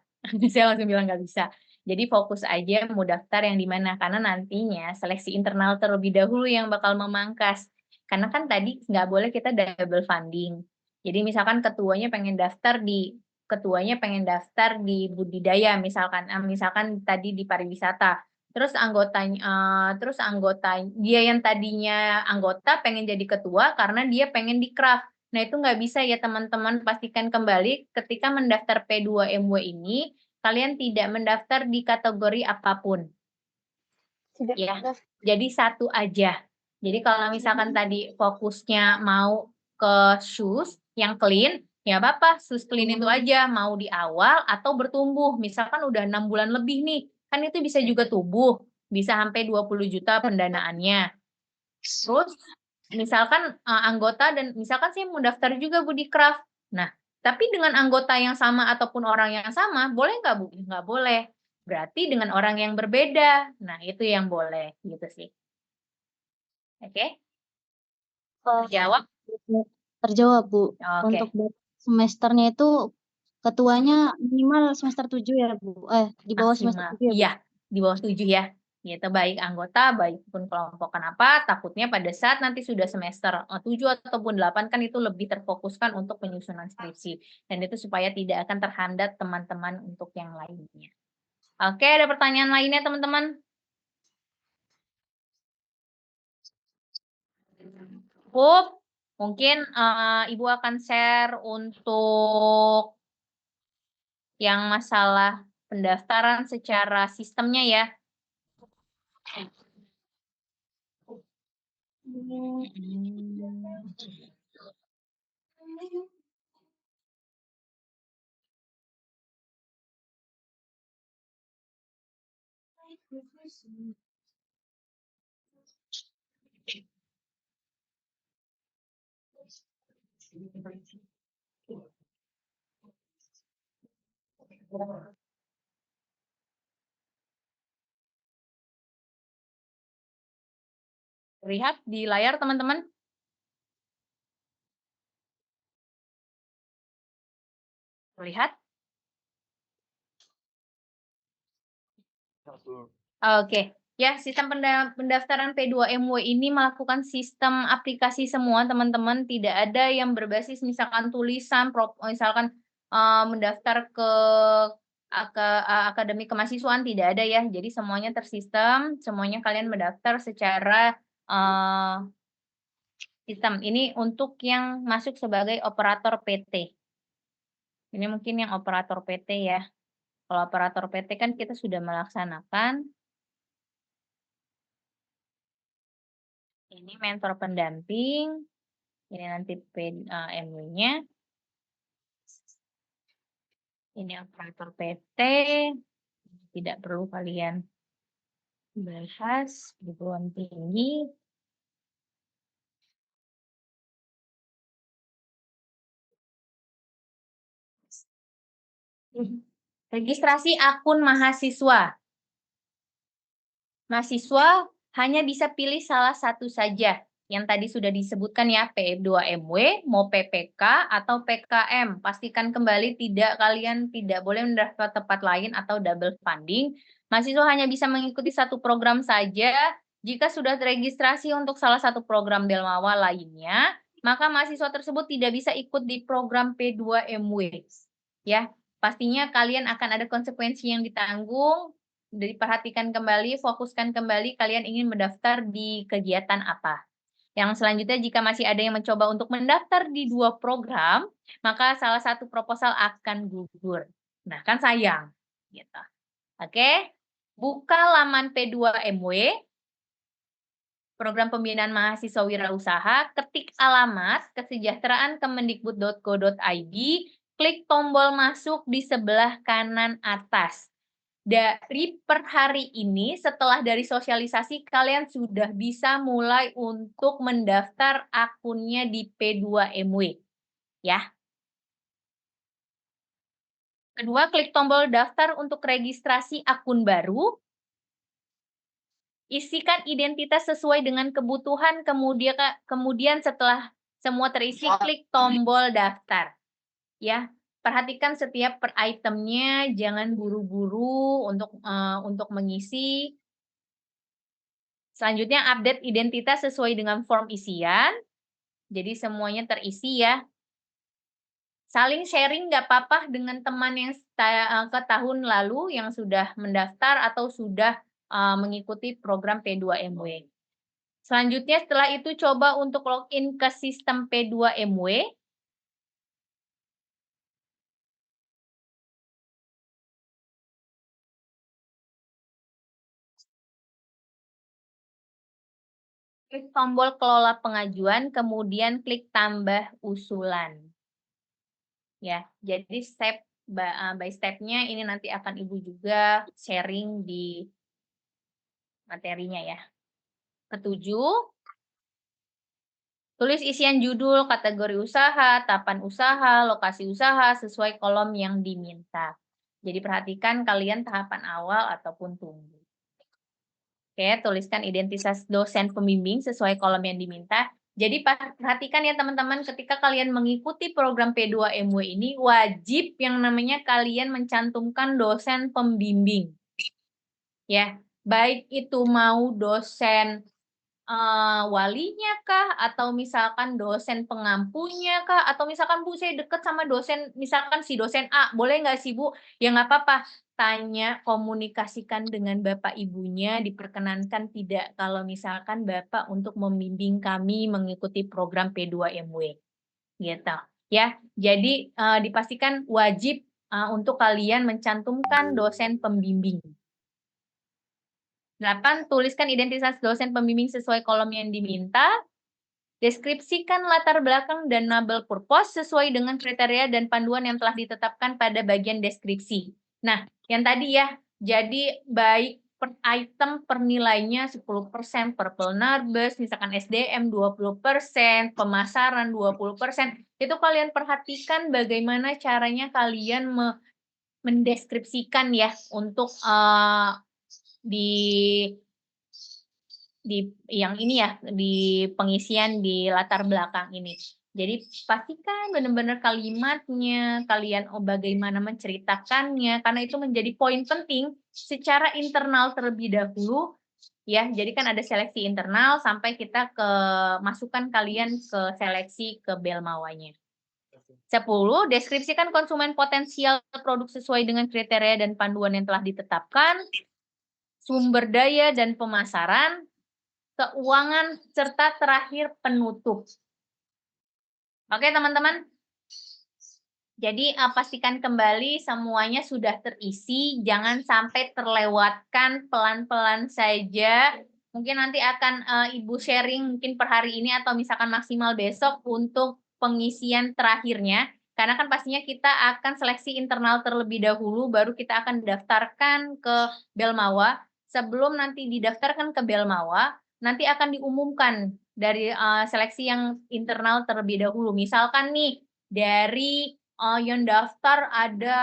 [SPEAKER 1] Saya langsung bilang nggak bisa. Jadi fokus aja mau daftar yang di mana, karena nantinya seleksi internal terlebih dahulu yang bakal memangkas. Karena kan tadi nggak boleh kita double funding. Jadi misalkan ketuanya pengen daftar di budidaya misalkan tadi di pariwisata. Terus anggota dia yang tadinya anggota pengen jadi ketua karena dia pengen di craft. Nah, itu nggak bisa ya teman-teman, pastikan kembali ketika mendaftar P2MW ini, kalian tidak mendaftar di kategori apapun. Ya, jadi satu aja. Jadi kalau misalkan tadi fokusnya mau ke shoes yang clean, ya apa-apa, shoes clean itu aja, mau di awal atau bertumbuh. Misalkan udah 6 bulan lebih nih, kan itu bisa juga tumbuh, bisa sampai 20 juta pendanaannya. Terus misalkan anggota dan misalkan saya mau daftar juga Bu di Craft. Nah, tapi dengan anggota yang sama ataupun orang yang sama, boleh nggak Bu? Nggak boleh. Berarti dengan orang yang berbeda. Nah, itu yang boleh gitu sih. Oke? Jawab?
[SPEAKER 6] Terjawab Bu.
[SPEAKER 1] Oke.
[SPEAKER 6] Untuk semesternya itu ketuanya minimal semester 7 ya Bu. Di bawah semester
[SPEAKER 1] Maksimal.
[SPEAKER 6] 7 ya Bu.
[SPEAKER 1] Iya, di bawah 7 ya. Gitu, baik anggota, baik pun kelompok. Kenapa? Takutnya pada saat nanti sudah semester 7 ataupun 8 kan itu lebih terfokuskan untuk penyusunan skripsi. Dan itu supaya tidak akan terhambat teman-teman untuk yang lainnya. Oke, ada pertanyaan lainnya teman-teman? Cukup. Mungkin Ibu akan share untuk yang masalah pendaftaran secara sistemnya ya. Lihat di layar teman-teman. Terlihat? Oke. Ya, sistem pendaftaran P2MW ini melakukan sistem aplikasi semua, teman-teman. Tidak ada yang berbasis misalkan tulisan, misalkan mendaftar ke akademi kemahasiswaan, tidak ada ya. Jadi semuanya tersistem, semuanya kalian mendaftar secara sistem. Ini untuk yang masuk sebagai operator PT. Ini mungkin yang operator PT ya. Kalau operator PT kan kita sudah melaksanakan. Ini mentor pendamping. Ini nanti MW-nya. Ini operator PT. Tidak perlu kalian bahas. Perguruan tinggi. Registrasi akun mahasiswa. Mahasiswa hanya bisa pilih salah satu saja. Yang tadi sudah disebutkan ya, P2MW, mau PPK atau PKM. Pastikan kembali kalian tidak boleh mendaftar tempat lain atau double funding. Mahasiswa hanya bisa mengikuti satu program saja. Jika sudah teregistrasi untuk salah satu program Belmawa lainnya, maka mahasiswa tersebut tidak bisa ikut di program P2MW. Ya, pastinya kalian akan ada konsekuensi yang ditanggung. Diperhatikan kembali, fokuskan kembali kalian ingin mendaftar di kegiatan apa. Yang selanjutnya, jika masih ada yang mencoba untuk mendaftar di 2 program, maka salah satu proposal akan gugur. Nah, kan sayang. Gitu. Oke, buka laman P2MW, Program Pembinaan Mahasiswa Wirausaha, ketik alamat kesejahteraan.kemendikbud.go.id, klik tombol masuk di sebelah kanan atas. Dari per hari ini, setelah dari sosialisasi, kalian sudah bisa mulai untuk mendaftar akunnya di P2MW. Ya. Kedua, klik tombol daftar untuk registrasi akun baru. Isikan identitas sesuai dengan kebutuhan, kemudian setelah semua terisi, klik tombol daftar. Ya, perhatikan setiap per itemnya, jangan buru-buru untuk mengisi. Selanjutnya, update identitas sesuai dengan form isian. Jadi semuanya terisi ya. Saling sharing nggak apa-apa dengan teman yang ke tahun lalu yang sudah mendaftar atau sudah mengikuti program P2MW. Selanjutnya setelah itu coba untuk login ke sistem P2MW. Klik tombol kelola pengajuan, kemudian klik tambah usulan. Ya, jadi step by step-nya ini nanti akan Ibu juga sharing di materinya ya. Ketujuh, tulis isian judul, kategori usaha, tahapan usaha, lokasi usaha sesuai kolom yang diminta. Jadi perhatikan kalian tahapan awal ataupun tunggu. Oke, tuliskan identitas dosen pembimbing sesuai kolom yang diminta. Jadi perhatikan ya teman-teman, ketika kalian mengikuti program P2MW ini, wajib yang namanya kalian mencantumkan dosen pembimbing. Ya, baik itu mau dosen walinya kah, atau misalkan dosen pengampunya kah, atau misalkan Bu saya deket sama dosen, misalkan si dosen A, boleh nggak sih Bu? Ya nggak apa-apa, tanya, komunikasikan dengan Bapak Ibunya, diperkenankan tidak kalau misalkan Bapak untuk membimbing kami mengikuti program P2MW, gitu. Ya, jadi dipastikan wajib untuk kalian mencantumkan dosen pembimbing. 8. Tuliskan identitas dosen pembimbing sesuai kolom yang diminta. Deskripsikan latar belakang dan label purpose sesuai dengan kriteria dan panduan yang telah ditetapkan pada bagian deskripsi. Nah, yang tadi ya, jadi baik per item per nilainya 10%, Purple Narbes, misalkan SDM 20%, pemasaran 20%, itu kalian perhatikan bagaimana caranya kalian mendeskripsikan ya untuk di yang ini ya, di pengisian di latar belakang ini. Jadi pastikan benar-benar kalimatnya, kalian bagaimana menceritakannya, karena itu menjadi poin penting secara internal terlebih dahulu, ya. Jadi kan ada seleksi internal sampai kita ke masukkan kalian ke seleksi ke Belmawanya. 10. Deskripsikan konsumen potensial produk sesuai dengan kriteria dan panduan yang telah ditetapkan, sumber daya dan pemasaran, keuangan, serta terakhir penutup. Oke teman-teman, jadi pastikan kembali semuanya sudah terisi, jangan sampai terlewatkan, pelan-pelan saja. Mungkin nanti akan Ibu sharing mungkin per hari ini atau misalkan maksimal besok untuk pengisian terakhirnya. Karena kan pastinya kita akan seleksi internal terlebih dahulu, baru kita akan daftarkan ke Belmawa. Sebelum nanti didaftarkan ke Belmawa, nanti akan diumumkan dari seleksi yang internal terlebih dahulu. Misalkan nih, dari yang daftar ada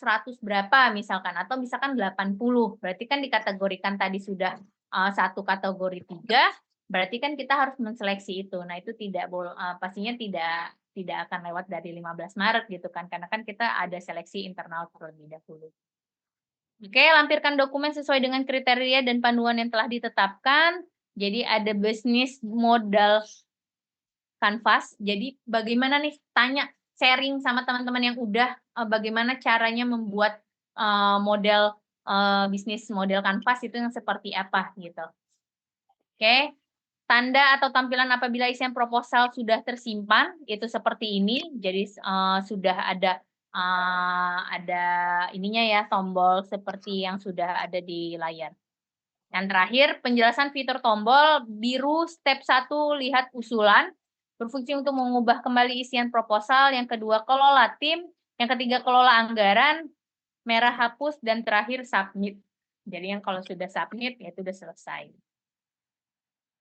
[SPEAKER 1] 100 berapa misalkan, atau misalkan 80, berarti kan dikategorikan tadi sudah satu kategori 3, berarti kan kita harus menseleksi itu. Nah itu tidak boleh, pastinya tidak akan lewat dari 15 Maret gitu kan, karena kan kita ada seleksi internal terlebih dahulu. Oke, lampirkan dokumen sesuai dengan kriteria dan panduan yang telah ditetapkan. Jadi ada bisnis modal Canvas. Jadi bagaimana nih, tanya, sharing sama teman-teman yang udah bagaimana caranya membuat model bisnis model Canvas itu yang seperti apa gitu. Oke. Tanda atau tampilan apabila isian proposal sudah tersimpan itu seperti ini. Jadi sudah ada ininya ya, tombol seperti yang sudah ada di layar. Yang terakhir, penjelasan fitur tombol biru step 1 lihat usulan, berfungsi untuk mengubah kembali isian proposal. Yang kedua, kelola tim. Yang ketiga, kelola anggaran. Merah hapus, dan terakhir submit. Jadi yang kalau sudah submit ya itu sudah selesai.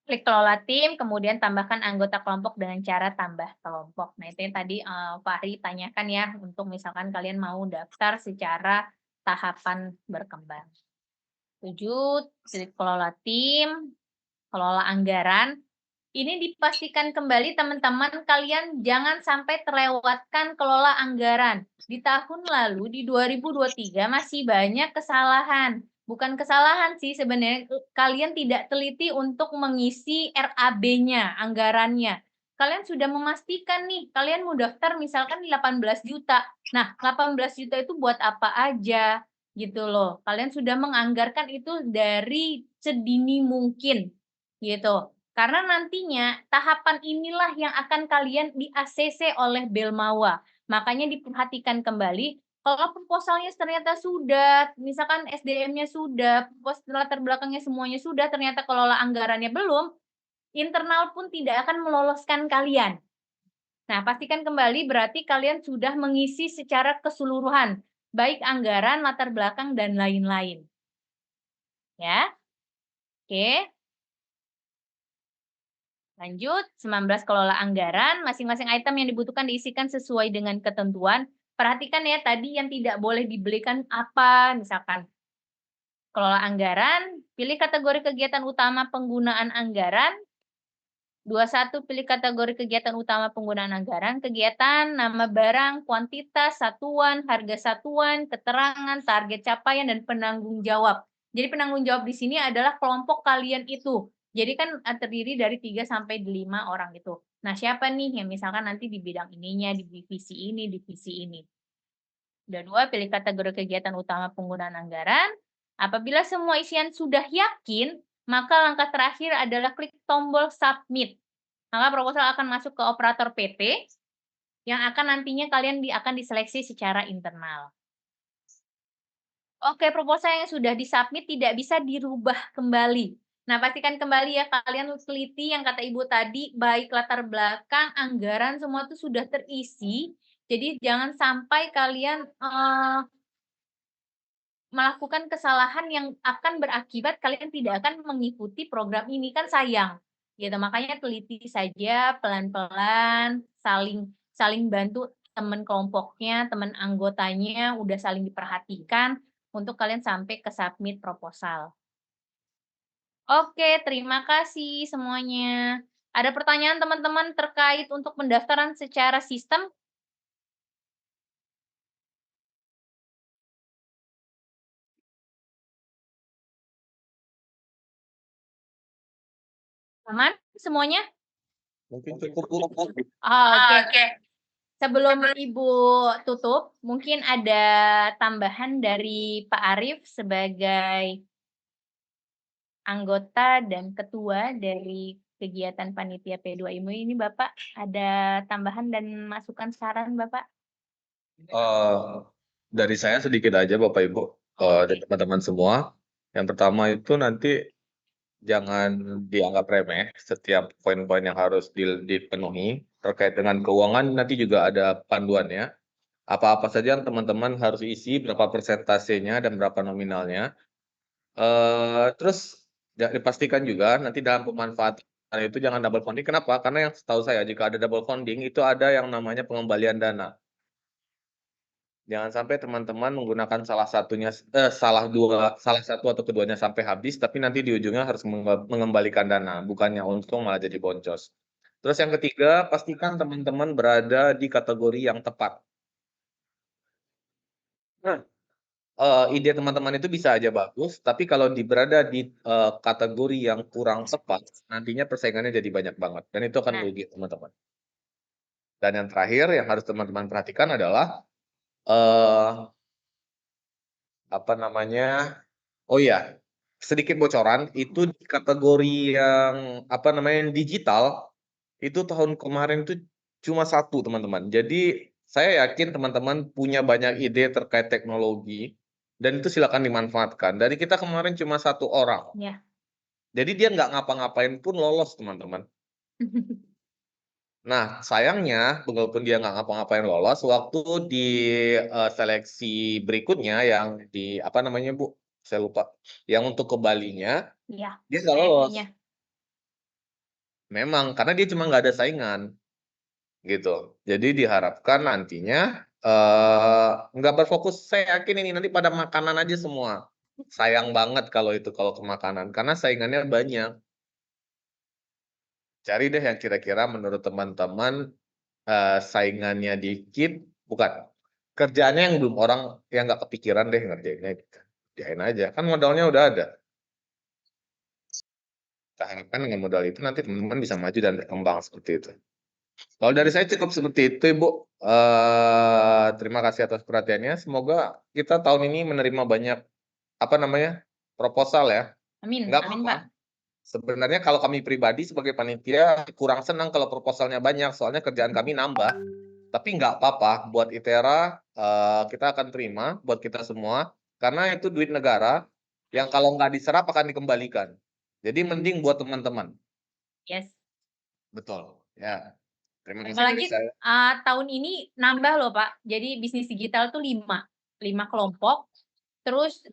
[SPEAKER 1] Klik kelola tim, kemudian tambahkan anggota kelompok dengan cara tambah kelompok. Nah, itu yang tadi Fahri tanyakan ya, untuk misalkan kalian mau daftar secara tahapan berkembang. 7, klik kelola tim, kelola anggaran. Ini dipastikan kembali teman-teman, kalian jangan sampai terlewatkan kelola anggaran. Di tahun lalu, di 2023 masih banyak kesalahan. Bukan kesalahan sih sebenarnya, kalian tidak teliti untuk mengisi RAB-nya, anggarannya. Kalian sudah memastikan nih, kalian mau daftar misalkan 18 juta. Nah, 18 juta itu buat apa aja gitu loh. Kalian sudah menganggarkan itu dari sedini mungkin gitu. Karena nantinya tahapan inilah yang akan kalian di-ACC oleh Belmawa. Makanya diperhatikan kembali, kalau proposalnya ternyata sudah, misalkan SDM-nya sudah, latar belakangnya semuanya sudah, ternyata kelola anggarannya belum, internal pun tidak akan meloloskan kalian. Nah, pastikan kembali berarti kalian sudah mengisi secara keseluruhan, baik anggaran, latar belakang, dan lain-lain. Ya, oke. Lanjut, 19 kelola anggaran, masing-masing item yang dibutuhkan diisikan sesuai dengan ketentuan. Perhatikan ya tadi yang tidak boleh dibelikan apa, misalkan kelola anggaran, pilih kategori kegiatan utama penggunaan anggaran. 21, pilih kategori kegiatan utama penggunaan anggaran, kegiatan, nama barang, kuantitas, satuan, harga satuan, keterangan, target capaian, dan penanggung jawab. Jadi penanggung jawab di sini adalah kelompok kalian itu. Jadi kan terdiri dari 3 sampai 5 orang itu. Nah, siapa nih yang misalkan nanti di bidang ininya, di divisi ini, divisi ini. Udah 2, pilih kategori kegiatan utama penggunaan anggaran. Apabila semua isian sudah yakin, maka langkah terakhir adalah klik tombol submit. Maka proposal akan masuk ke operator PT, yang akan nantinya kalian akan diseleksi secara internal. Oke, proposal yang sudah disubmit tidak bisa dirubah kembali. Nah, pastikan kembali ya kalian teliti yang kata Ibu tadi, baik latar belakang, anggaran, semua itu sudah terisi. Jadi jangan sampai kalian melakukan kesalahan yang akan berakibat kalian tidak akan mengikuti program ini, kan sayang. Gitu, makanya teliti saja pelan-pelan, saling bantu teman kelompoknya, teman anggotanya, udah saling diperhatikan untuk kalian sampai ke submit proposal. Oke, terima kasih semuanya. Ada pertanyaan teman-teman terkait untuk pendaftaran secara sistem? Aman semuanya?
[SPEAKER 7] Mungkin cukup Bu.
[SPEAKER 1] Oke. Sebelum Ibu tutup, mungkin ada tambahan dari Pak Arief sebagai anggota dan ketua dari kegiatan panitia P2IMU ini, Bapak ada tambahan dan masukan saran, Bapak?
[SPEAKER 7] Dari saya sedikit aja Bapak Ibu dan teman-teman semua. Yang pertama itu nanti jangan dianggap remeh setiap poin-poin yang harus dipenuhi terkait dengan keuangan. Nanti juga ada panduannya. Apa-apa saja yang teman-teman harus isi, berapa persentasenya dan berapa nominalnya. Terus dipastikan juga nanti dalam pemanfaatan itu jangan double funding. Kenapa? Karena yang setahu saya jika ada double funding itu ada yang namanya pengembalian dana. Jangan sampai teman-teman menggunakan salah satu atau keduanya sampai habis, tapi nanti di ujungnya harus mengembalikan dana, bukannya untung malah jadi boncos. Terus yang ketiga, pastikan teman-teman berada di kategori yang tepat. Nah, ide teman-teman itu bisa aja bagus, tapi kalau berada di kategori yang kurang tepat, nantinya persaingannya jadi banyak banget, dan itu akan merugi teman-teman. Dan yang terakhir yang harus teman-teman perhatikan adalah sedikit bocoran itu di kategori yang digital itu tahun kemarin itu cuma 1 teman-teman. Jadi saya yakin teman-teman punya banyak ide terkait teknologi dan itu silakan dimanfaatkan. Dari kita kemarin cuma 1 orang.
[SPEAKER 1] Ya.
[SPEAKER 7] Jadi dia nggak ngapa-ngapain pun lolos teman-teman. Nah, sayangnya walaupun dia nggak ngapa-ngapain lolos, waktu di seleksi berikutnya yang di Bu? Saya lupa. Yang untuk ke Balinya,
[SPEAKER 1] Iya.
[SPEAKER 7] dia nggak lolos. Memang, karena dia cuma nggak ada saingan, gitu. Jadi diharapkan nantinya nggak berfokus, saya yakin ini nanti pada makanan aja semua. Sayang banget kalau ke makanan, karena saingannya banyak. Cari deh yang kira-kira menurut teman-teman saingannya dikit, bukan, kerjaannya yang belum orang yang nggak kepikiran deh ngerjainnya, kerjain aja, kan modalnya udah ada. Kita harapkan dengan modal itu nanti teman-teman bisa maju dan berkembang seperti itu. Kalau dari saya cukup seperti itu, Ibu. Terima kasih atas perhatiannya. Semoga kita tahun ini menerima banyak proposal ya.
[SPEAKER 1] Amin,
[SPEAKER 7] Nggak
[SPEAKER 1] amin
[SPEAKER 7] apa-apa.
[SPEAKER 1] Pak.
[SPEAKER 7] Sebenarnya kalau kami pribadi sebagai panitia kurang senang kalau proposalnya banyak, soalnya kerjaan kami nambah. Tapi nggak apa-apa, buat ITERA kita akan terima, buat kita semua, karena itu duit negara yang kalau nggak diserap akan dikembalikan. Jadi mending buat teman-teman.
[SPEAKER 1] Yes.
[SPEAKER 7] Betul. Ya. Terima kasih
[SPEAKER 1] Apalagi
[SPEAKER 7] dari saya.
[SPEAKER 1] tahun ini nambah loh Pak. Jadi bisnis digital tuh 5 kelompok. Terus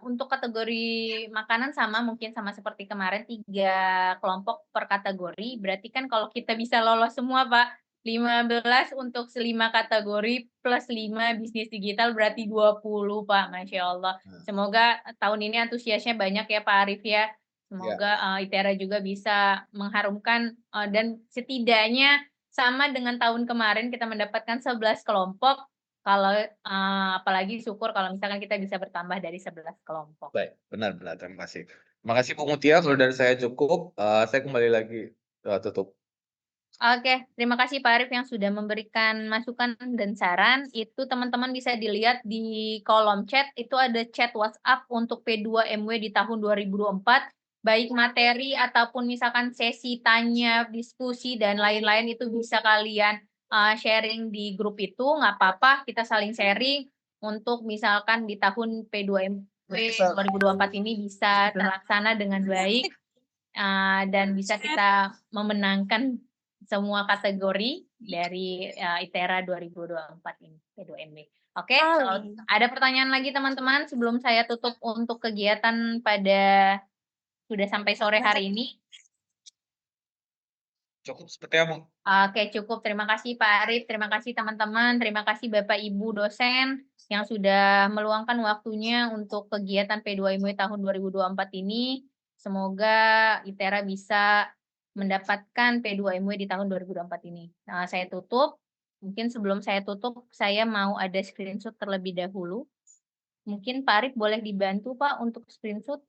[SPEAKER 1] untuk kategori makanan mungkin sama seperti kemarin 3 kelompok per kategori. Berarti kan kalau kita bisa lolos semua Pak, 15 untuk 5 kategori plus 5 bisnis digital berarti 20 Pak, Masya Allah. Semoga tahun ini antusiasnya banyak ya Pak Arif ya. Semoga ITERA juga bisa mengharumkan dan setidaknya sama dengan tahun kemarin kita mendapatkan 11 kelompok. Kalau apalagi syukur kalau misalkan kita bisa bertambah dari 11 kelompok.
[SPEAKER 7] Baik, benar, terima kasih. Terima kasih Bu Mutia, kalau dari saya cukup, saya kembali lagi tutup.
[SPEAKER 1] Oke, terima kasih Pak Arif yang sudah memberikan masukan dan saran. Itu teman-teman bisa dilihat di kolom chat, itu ada chat WhatsApp untuk P2MW di tahun 2024, baik materi ataupun misalkan sesi tanya, diskusi, dan lain-lain itu bisa kalian sharing di grup itu, nggak apa-apa, kita saling sharing untuk misalkan di tahun P2MW 2024 ini bisa terlaksana dengan baik dan bisa kita memenangkan semua kategori dari ITERA 2024 ini, P2MW. Oke, ada pertanyaan lagi teman-teman sebelum saya tutup untuk kegiatan pada sudah sampai sore hari ini?
[SPEAKER 7] Cukup seperti apa?
[SPEAKER 1] Oke, cukup. Terima kasih Pak Arif, terima kasih teman-teman, terima kasih Bapak Ibu dosen yang sudah meluangkan waktunya untuk kegiatan P2MW tahun 2024 ini. Semoga ITERA bisa mendapatkan P2MW di tahun 2024 ini. Nah, saya tutup. Mungkin sebelum saya tutup, saya mau ada screenshot terlebih dahulu. Mungkin Pak Arif boleh dibantu Pak untuk screenshot.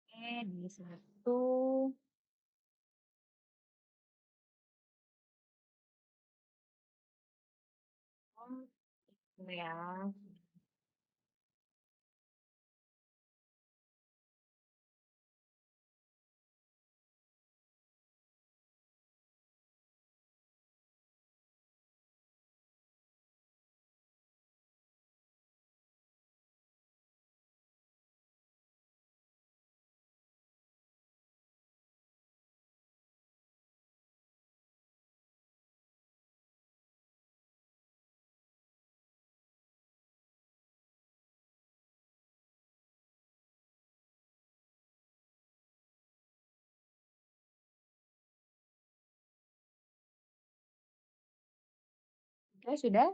[SPEAKER 1] Oke, di satu. Ya. Oke, sudah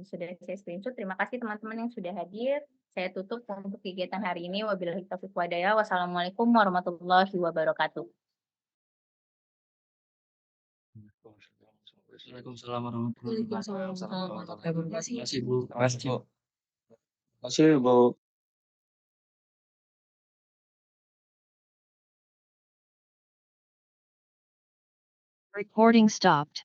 [SPEAKER 1] saya screenshot. Terima kasih teman-teman yang sudah hadir. Saya tutup untuk kegiatan hari ini. Wabillahi taufiq walhidayah. Wassalamualaikum warahmatullahi wabarakatuh.
[SPEAKER 3] Waalaikumsalam warahmatullahi wabarakatuh.
[SPEAKER 4] Terima kasih.
[SPEAKER 3] Terima kasih Bu. Terima kasih Bu. Terima kasih Bu.
[SPEAKER 2] Recording stopped.